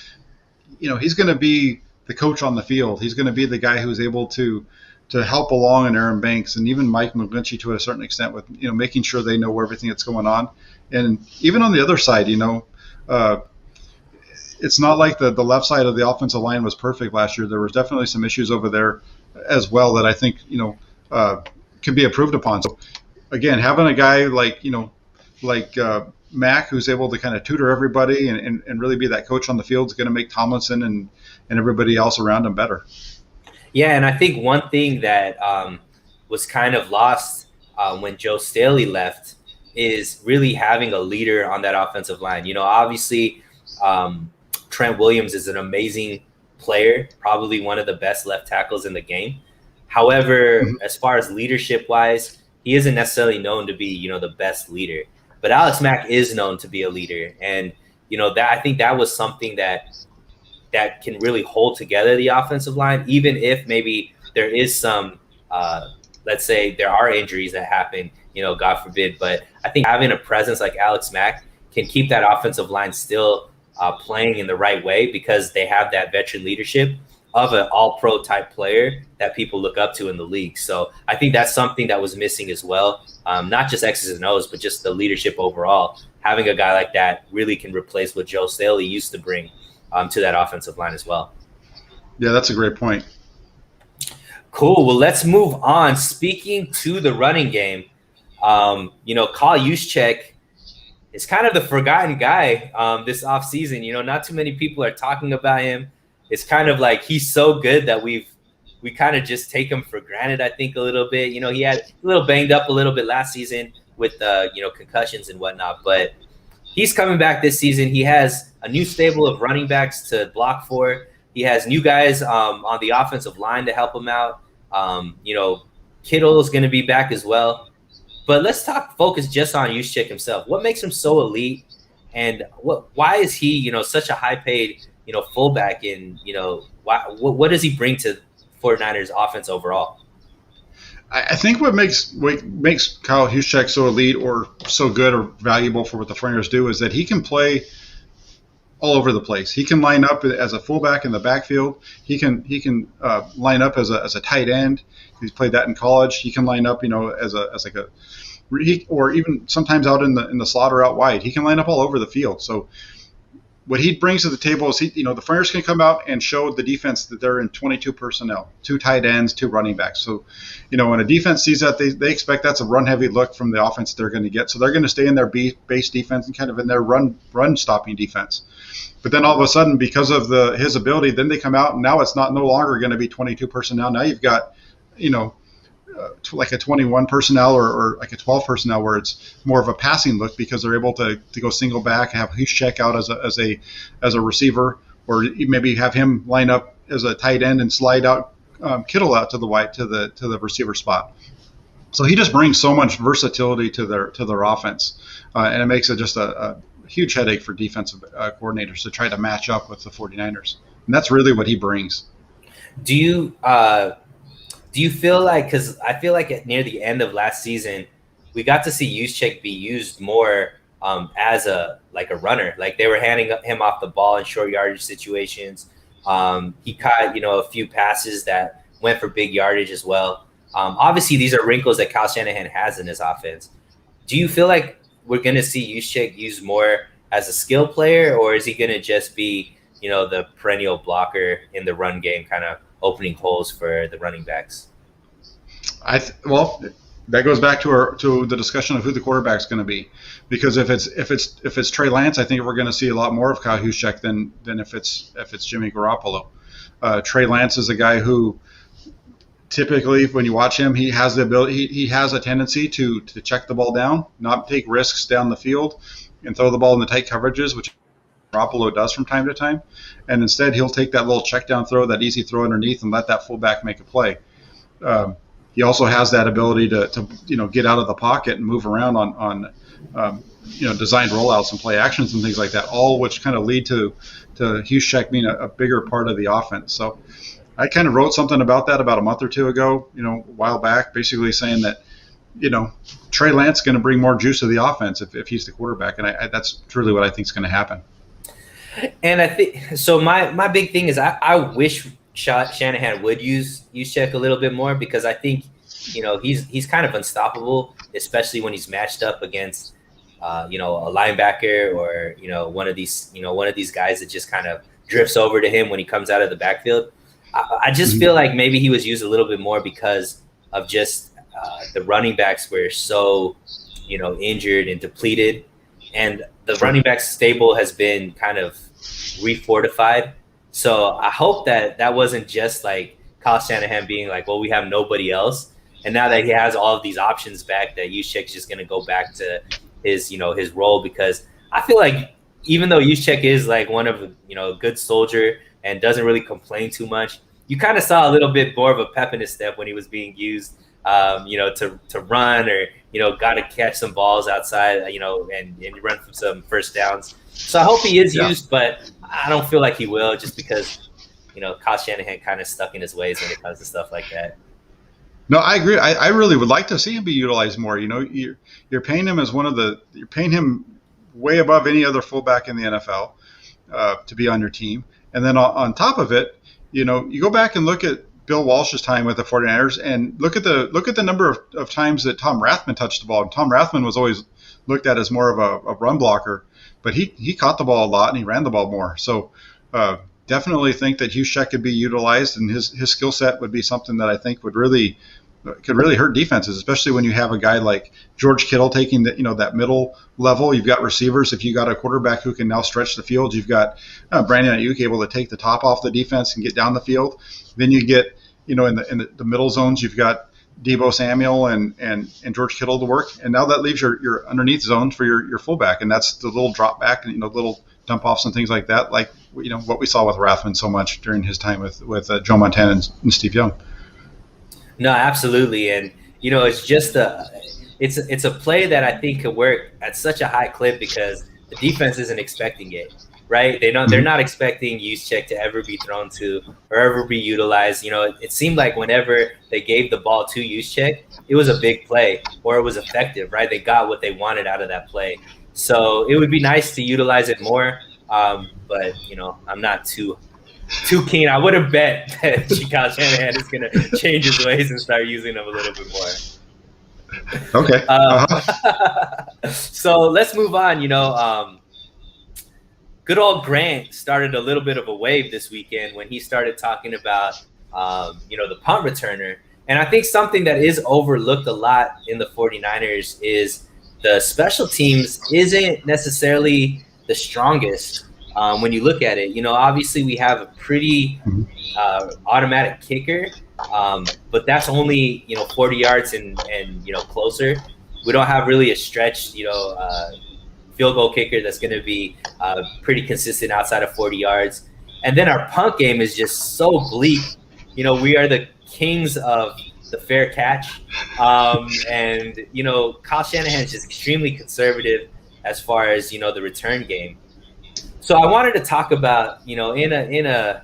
he's going to be the coach on the field. He's going to be the guy who's able to help along in Aaron Banks and even Mike McGlinchey to a certain extent with, making sure they know everything that's going on. And even on the other side, it's not like the left side of the offensive line was perfect last year. There was definitely some issues over there as well that I think, can be improved upon. So again, having a guy like Mack, who's able to kind of tutor everybody and really be that coach on the field, is going to make Tomlinson and everybody else around him better. Yeah. And I think one thing that was kind of lost when Joe Staley left is really having a leader on that offensive line. Obviously, Trent Williams is an amazing player, probably one of the best left tackles in the game. However, as far as leadership-wise, he isn't necessarily known to be, the best leader. But Alex Mack is known to be a leader, and that I think that was something that can really hold together the offensive line, even if maybe there is some, let's say there are injuries that happen, God forbid. But I think having a presence like Alex Mack can keep that offensive line still playing in the right way because they have that veteran leadership of an all-pro type player that people look up to in the league. So I think that's something that was missing as well. Not just X's and O's, but just the leadership overall. Having a guy like that really can replace what Joe Staley used to bring to that offensive line as well. Yeah, that's a great point. Cool. Well, let's move on. Speaking to the running game, Kyle Juszczyk is kind of the forgotten guy this offseason. Not too many people are talking about him. It's kind of like he's so good that we kind of just take him for granted, I think, a little bit. He had a little banged up a little bit last season with, concussions and whatnot. But he's coming back this season. He has a new stable of running backs to block for. He has new guys on the offensive line to help him out. Kittle is going to be back as well. But let's focus just on Juszczyk himself. What makes him so elite, and why is he, such a high-paid, fullback, and what does he bring to 49ers offense overall? I think what makes Kyle Juszczyk so elite or so good or valuable for what the 49ers do is that he can play all over the place. He can line up as a fullback in the backfield. He can line up as a tight end. He's played that in college. He can line up, as like a or even sometimes out in the slot or out wide. He can line up all over the field. So what he brings to the table is the Flyers can come out and show the defense that they're in 22 personnel, 2 tight ends, 2 running backs. So, when a defense sees that, they expect that's a run-heavy look from the offense they're going to get. So they're going to stay in their base defense and kind of in their run-stopping defense. But then all of a sudden, because of his ability, then they come out, and now it's no longer going to be 22 personnel. Now you've got, like a 21 personnel or like a 12 personnel where it's more of a passing look because they're able to go single back, have Huschek out as a receiver, or maybe have him line up as a tight end and slide out Kittle out to the receiver spot. So he just brings so much versatility to their offense, and it makes it just a huge headache for defensive coordinators to try to match up with the 49ers. And that's really what he brings. Do you feel like, because I feel like near the end of last season, we got to see Juszczyk be used more as a runner. Like they were handing him off the ball in short yardage situations. He caught, a few passes that went for big yardage as well. Obviously, these are wrinkles that Kyle Shanahan has in his offense. Do you feel like we're going to see Juszczyk used more as a skill player, or is he going to just be, the perennial blocker in the run game, kind of opening holes for the running backs? Well, that goes back to the discussion of who the quarterback's going to be, because if it's Trey Lance, I think we're going to see a lot more of Kyle Juszczyk than if it's Jimmy Garoppolo. Trey Lance is a guy who typically, when you watch him, he has the ability. He has a tendency to check the ball down, not take risks down the field, and throw the ball in the tight coverages, which Garoppolo does from time to time. And instead, he'll take that little check down throw, that easy throw underneath, and let that fullback make a play. He also has that ability to get out of the pocket and move around on designed rollouts and play actions and things like that, all which kind of lead to Juszczyk being a bigger part of the offense. So I kind of wrote something about that about a month or two ago, a while back, basically saying that, Trey Lance is going to bring more juice to the offense if he's the quarterback, and that's truly what I think is going to happen. And I think so. My big thing is I wish Shanahan would use Juszczyk a little bit more, because I think he's kind of unstoppable, especially when he's matched up against a linebacker or one of these guys that just kind of drifts over to him when he comes out of the backfield. I just feel like maybe he was used a little bit more because of just the running backs were so injured and depleted, and the running back stable has been kind of refortified. So I hope that wasn't just like Kyle Shanahan being like, well, we have nobody else, and now that he has all of these options back, that Juszczyk's just going to go back to his his role, because I feel like even though Juszczyk is like one of a good soldier and doesn't really complain too much, you kind of saw a little bit more of a pep in his step when he was being used to run, or got to catch some balls outside, and run from some first downs. So I hope he is used, but I don't feel like he will, just because Kyle Shanahan kind of stuck in his ways when it comes to stuff like that. No, I agree. I really would like to see him be utilized more. You're paying him as you're paying him way above any other fullback in the NFL to be on your team, and then on top of it, you go back and look at Bill Walsh's time with the 49ers, and look at the number of times that Tom Rathman touched the ball. And Tom Rathman was always looked at as more of a run blocker, but he caught the ball a lot and he ran the ball more. So definitely think that Juszczyk could be utilized, and his skill set would be something that I think could really hurt defenses, especially when you have a guy like George Kittle taking that middle level. You've got receivers. If you got a quarterback who can now stretch the field, you've got Brandon Ayuk able to take the top off the defense and get down the field. Then you get in the middle zones, you've got Deebo Samuel and George Kittle to work, and now that leaves your underneath zones for your fullback, and that's the little drop back and little dump offs and things like that, like what we saw with Rathman so much during his time with Joe Montana and Steve Young. No, absolutely, and it's just it's a play that I think could work at such a high clip because the defense isn't expecting it, right? They're not expecting Juszczyk to ever be thrown to or ever be utilized. It seemed like whenever they gave the ball to Juszczyk, it was a big play or it was effective, right? They got what they wanted out of that play. So it would be nice to utilize it more. But I'm not too keen. I would have bet that Kyle Shanahan is going to change his ways and start using them a little bit more. Okay. So let's move on. Good old Grant started a little bit of a wave this weekend when he started talking about, the punt returner. And I think something that is overlooked a lot in the 49ers is the special teams isn't necessarily the strongest when you look at it. Obviously we have a pretty automatic kicker, but that's only 40 yards and closer. We don't have really a stretched field goal kicker that's going to be pretty consistent outside of 40 yards. And then our punt game is just so bleak. We are the kings of the fair catch. And Kyle Shanahan is just extremely conservative as far as the return game. So I wanted to talk about in a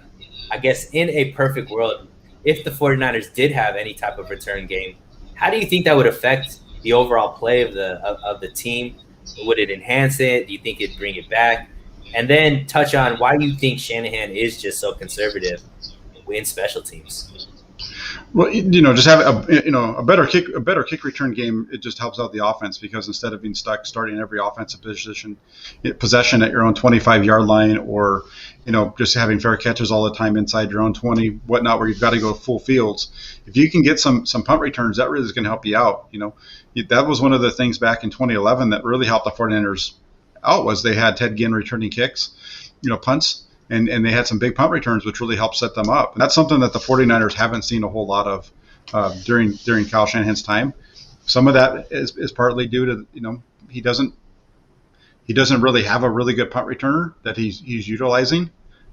perfect world, if the 49ers did have any type of return game, how do you think that would affect the overall play of the team? Would it enhance it? Do you think it'd bring it back? And then touch on why you think Shanahan is just so conservative in special teams. Well, just have a better kick return game. It just helps out the offense, because instead of being stuck starting every offensive possession at your own 25-yard line, or just having fair catches all the time inside your own 20, whatnot, where you've got to go full fields. If you can get some punt returns, that really is going to help you out. That was one of the things back in 2011 that really helped the 49ers out, was they had Ted Ginn returning kicks, punts. And they had some big punt returns, which really helped set them up. And that's something that the 49ers haven't seen a whole lot of during Kyle Shanahan's time. Some of that is partly due to, he doesn't really have a really good punt returner that he's utilizing.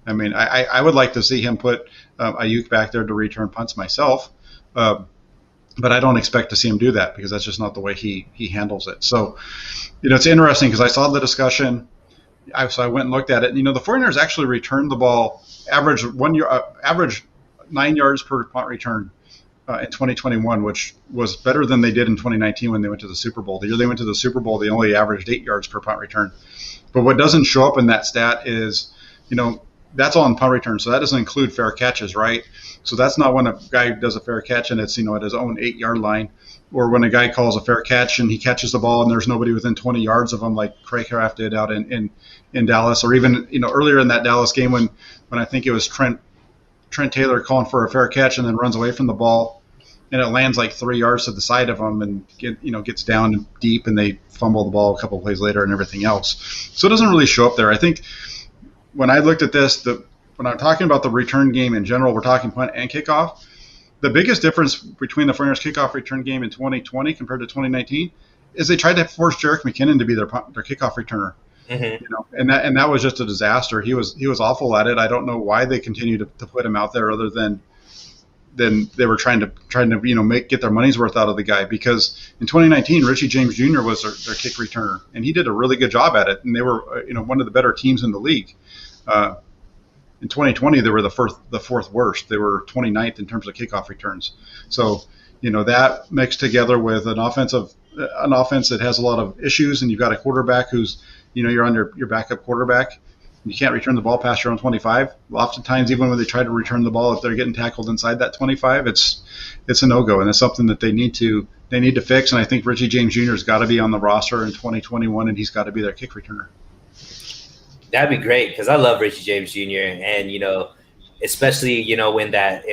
I mean, I would like to see him put Ayuk back there to return punts myself. But I don't expect to see him do that, because that's just not the way he handles it. So, it's interesting, because I saw the discussion. So I went and looked at it. The 49ers actually returned the ball average 9 yards per punt return in 2021, which was better than they did in 2019 when they went to the Super Bowl. The year they went to the Super Bowl, they only averaged 8 yards per punt return. But what doesn't show up in that stat is, that's all in punt return. So that doesn't include fair catches, right? So that's not when a guy does a fair catch and it's, at his own 8-yard line, or when a guy calls a fair catch and he catches the ball and there's nobody within 20 yards of him, like Craycraft did out in Dallas, or even, earlier in that Dallas game when I think it was Trent Taylor calling for a fair catch and then runs away from the ball and it lands like 3 yards to the side of him and gets down deep, and they fumble the ball a couple of plays later and everything else. So it doesn't really show up there. I think when I looked at this, when I'm talking about the return game in general, we're talking punt and kickoff. The biggest difference between the 49ers kickoff return game in 2020 compared to 2019 is they tried to force Jerick McKinnon to be their kickoff returner. Mm-hmm. And that was just a disaster. He was awful at it. I don't know why they continued to put him out there, other than they were trying to get their money's worth out of the guy, because in 2019 Richie James Jr. was their kick returner, and he did a really good job at it, and they were one of the better teams in the league. In 2020, they were the fourth worst. They were 29th in terms of kickoff returns. So, that mixed together with an offense that has a lot of issues, and you've got a quarterback who's, you're on your backup quarterback. You can't return the ball past your own 25. Oftentimes, even when they try to return the ball, if they're getting tackled inside that 25, it's a no-go, and it's something that they need to fix. And I think Richie James Jr. has got to be on the roster in 2021, and he's got to be their kick returner. That'd be great, because I love Richie James Jr. and especially in that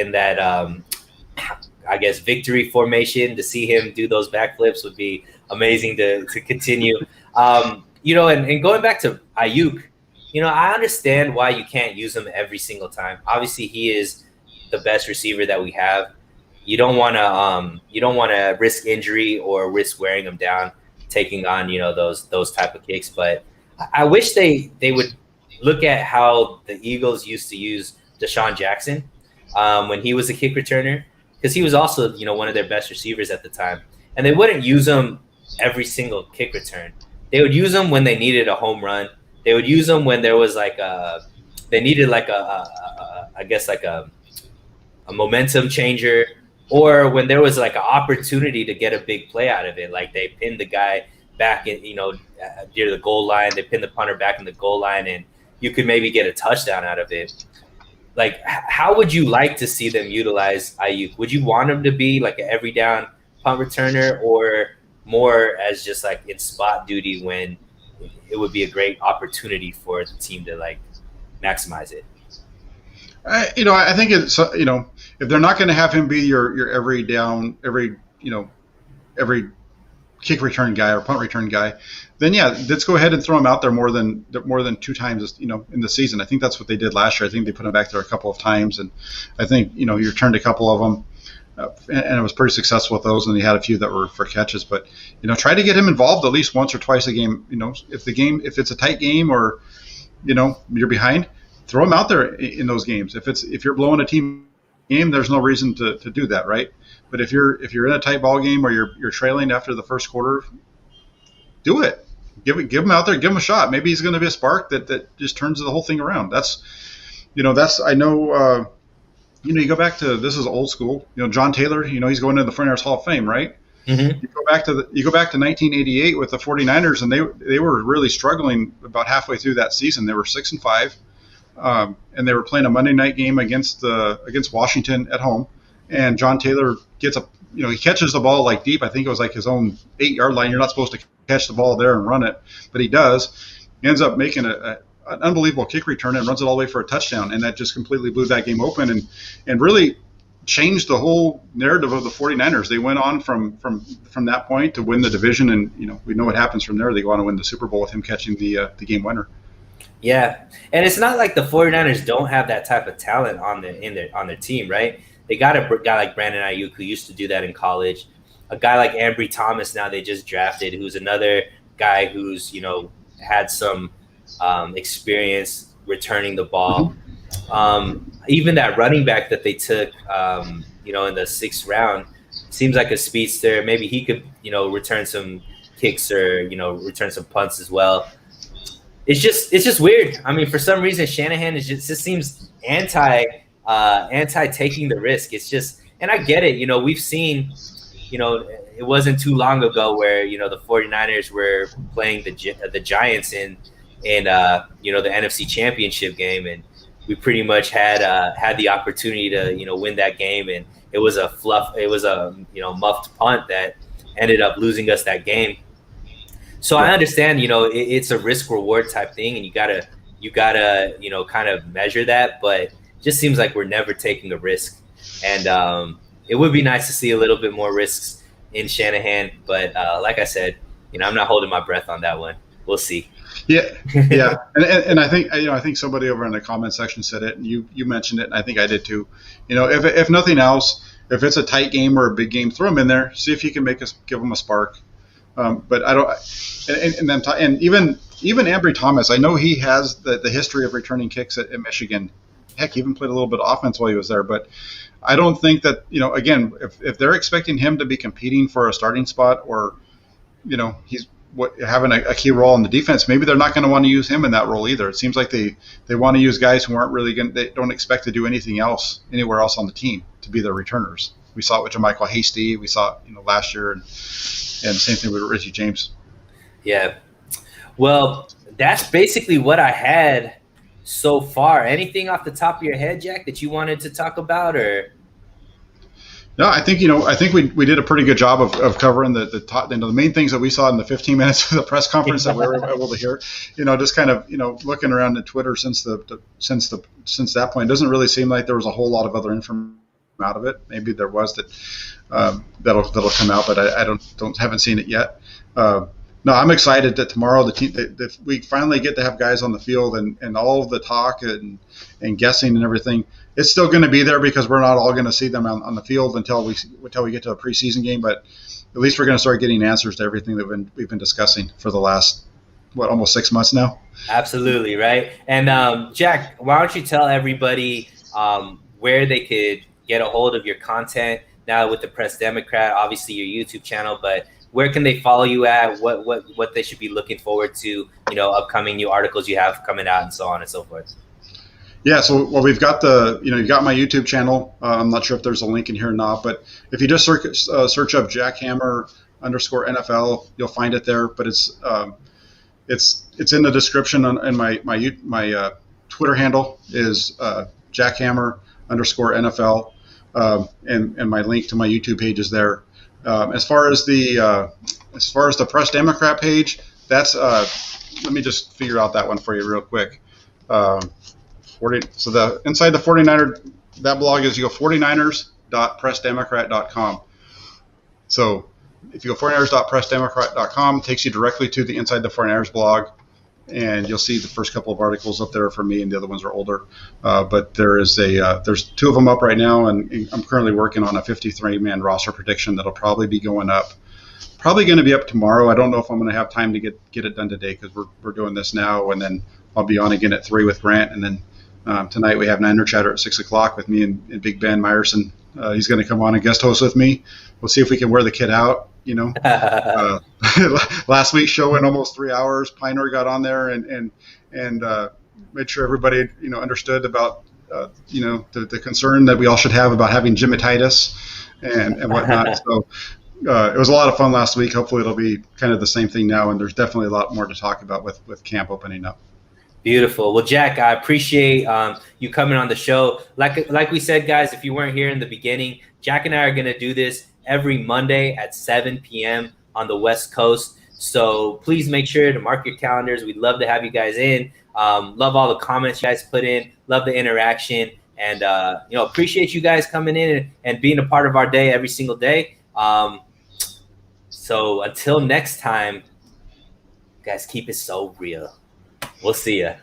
I guess victory formation, to see him do those backflips would be amazing to continue. And going back to Ayuk, I understand why you can't use him every single time. Obviously, he is the best receiver that we have. You don't want to risk injury or risk wearing him down, taking on those type of kicks, but I wish they would look at how the Eagles used to use Deshaun Jackson when he was a kick returner, because he was also one of their best receivers at the time, and they wouldn't use him every single kick return. They would use him when they needed a home run. They would use him when there was they needed a momentum changer, or when there was like an opportunity to get a big play out of it, like they pinned the guy back in, near the goal line. They pinned the punter back in the goal line, and you could maybe get a touchdown out of it. Like, how would you like to see them utilize Ayuk? Would you want him to be like an every down punt returner, or more as just like in spot duty when it would be a great opportunity for the team to like maximize it? I think it's if they're not going to have him be your every down, every kick return guy or punt return guy, then yeah, let's go ahead and throw him out there more than 2 times, in the season. I think that's what they did last year. I think they put him back there a couple of times, and I think you returned a couple of them, and it was pretty successful with those. And he had a few that were for catches, but try to get him involved at least once or twice a game. If it's a tight game or you're behind, throw him out there in those games. If you're blowing a team game, there's no reason to do that, right? But if you're in a tight ball game or you're trailing after the first quarter, do it. Give him out there, give him a shot. Maybe he's going to be a spark that just turns the whole thing around. I know. You go back to, this is old school. John Taylor. He's going to the 49ers Hall of Fame, right? Mm-hmm. You go back to 1988 with the 49ers, and they were really struggling about halfway through that season. They were 6-5. And they were playing a Monday night game against Washington at home, and John Taylor gets he catches the ball like deep. I think it was like his own 8-yard line. You're not supposed to catch the ball there and run it, but he does. He ends up making an unbelievable kick return and runs it all the way for a touchdown, and that just completely blew that game open and really changed the whole narrative of the 49ers. They went on from that point to win the division, and we know what happens from there. They go on to win the Super Bowl with him catching the game winner. Yeah, and it's not like the 49ers don't have that type of talent on their team, right? They got a guy like Brandon Ayuk who used to do that in college. A guy like Ambry Thomas now they just drafted, who's another guy who's had some experience returning the ball. Even that running back that they took, in the 6th round, seems like a speedster. Maybe he could, return some kicks or return some punts as well. It's just weird. I mean, for some reason, Shanahan just seems anti taking the risk. It's just, and I get it. We've seen, it wasn't too long ago where the 49ers were playing the Giants in the NFC Championship game, and we pretty much had the opportunity to win that game, and it was a muffed punt that ended up losing us that game. So I understand, it's a risk reward type thing, and you gotta kind of measure that, but it just seems like we're never taking a risk. And it would be nice to see a little bit more risks in Shanahan, but like I said, I'm not holding my breath on that one. We'll see. Yeah, and I think somebody over in the comment section said it, and you mentioned it, and I think I did too. If nothing else, if it's a tight game or a big game, throw them in there, see if you can give them a spark. But I don't, and even Ambry Thomas, I know he has the history of returning kicks at Michigan. Heck, he even played a little bit of offense while he was there. But I don't think that, again, if they're expecting him to be competing for a starting spot, or he's having a key role in the defense, maybe they're not going to want to use him in that role either. It seems like they want to use guys who aren't really they don't expect to do anything else anywhere else on the team to be their returners. We saw it with JaMycal Hasty. We saw it, last year, and same thing with Richie James. Yeah. Well, that's basically what I had so far. Anything off the top of your head, Jack, that you wanted to talk about, or? No, I think we did a pretty good job of covering the top, the main things that we saw in the 15 minutes of the press conference that we were able to hear. Just kind of looking around at Twitter since that point, it doesn't really seem like there was a whole lot of other information out of it. Maybe there was that'll come out, but I haven't seen it yet. No, I'm excited that tomorrow the team that we finally get to have guys on the field, and all of the talk and guessing and everything. It's still going to be there because we're not all going to see them on the field until we get to a preseason game. But at least we're going to start getting answers to everything that we've been discussing for the last almost 6 months now. Absolutely, right. And Jack, why don't you tell everybody where they could get a hold of your content now with the Press Democrat, obviously your YouTube channel, but where can they follow you at? What they should be looking forward to, upcoming new articles you have coming out, and so on and so forth. Yeah, so we've got you've got my YouTube channel. I'm not sure if there's a link in here or not, but if you just search up Jack Hammer _NFL, you'll find it there. But it's It's in the description and my Twitter handle is jackhammer_NFL, and my link to my YouTube page is there. As far as the Press Democrat page, that's let me just figure out that one for you real quick. So the inside the 49er, that blog is, you go 49ers.pressdemocrat.com. So if you go 49ers.pressdemocrat.com, it takes you directly to the Inside the 49ers blog, and you'll see the first couple of articles up there for me, and the other ones are older. But there's 2 of them up right now, and I'm currently working on a 53-man roster prediction that'll probably be going up. Probably going to be up tomorrow. I don't know if I'm going to have time to get it done today, because we're doing this now, and then I'll be on again at 3 with Grant, and then tonight we have Niner Chatter at 6 o'clock with me and Big Ben Meyerson. He's going to come on and guest host with me. We'll see if we can wear the kid out. Last week's show in almost 3 hours. Piner got on there and made sure everybody understood about the concern that we all should have about having gymatitis and whatnot. So it was a lot of fun last week. Hopefully it'll be kind of the same thing now, and there's definitely a lot more to talk about with camp opening up. Beautiful. Well, Jack, I appreciate you coming on the show. Like we said, guys, if you weren't here in the beginning, Jack and I are going to do this every Monday at 7 p.m. on the West Coast. So please make sure to mark your calendars. We'd love to have you guys in. Love all the comments you guys put in. Love the interaction. And, appreciate you guys coming in and being a part of our day every single day. So until next time, guys, keep it so real. We'll see ya.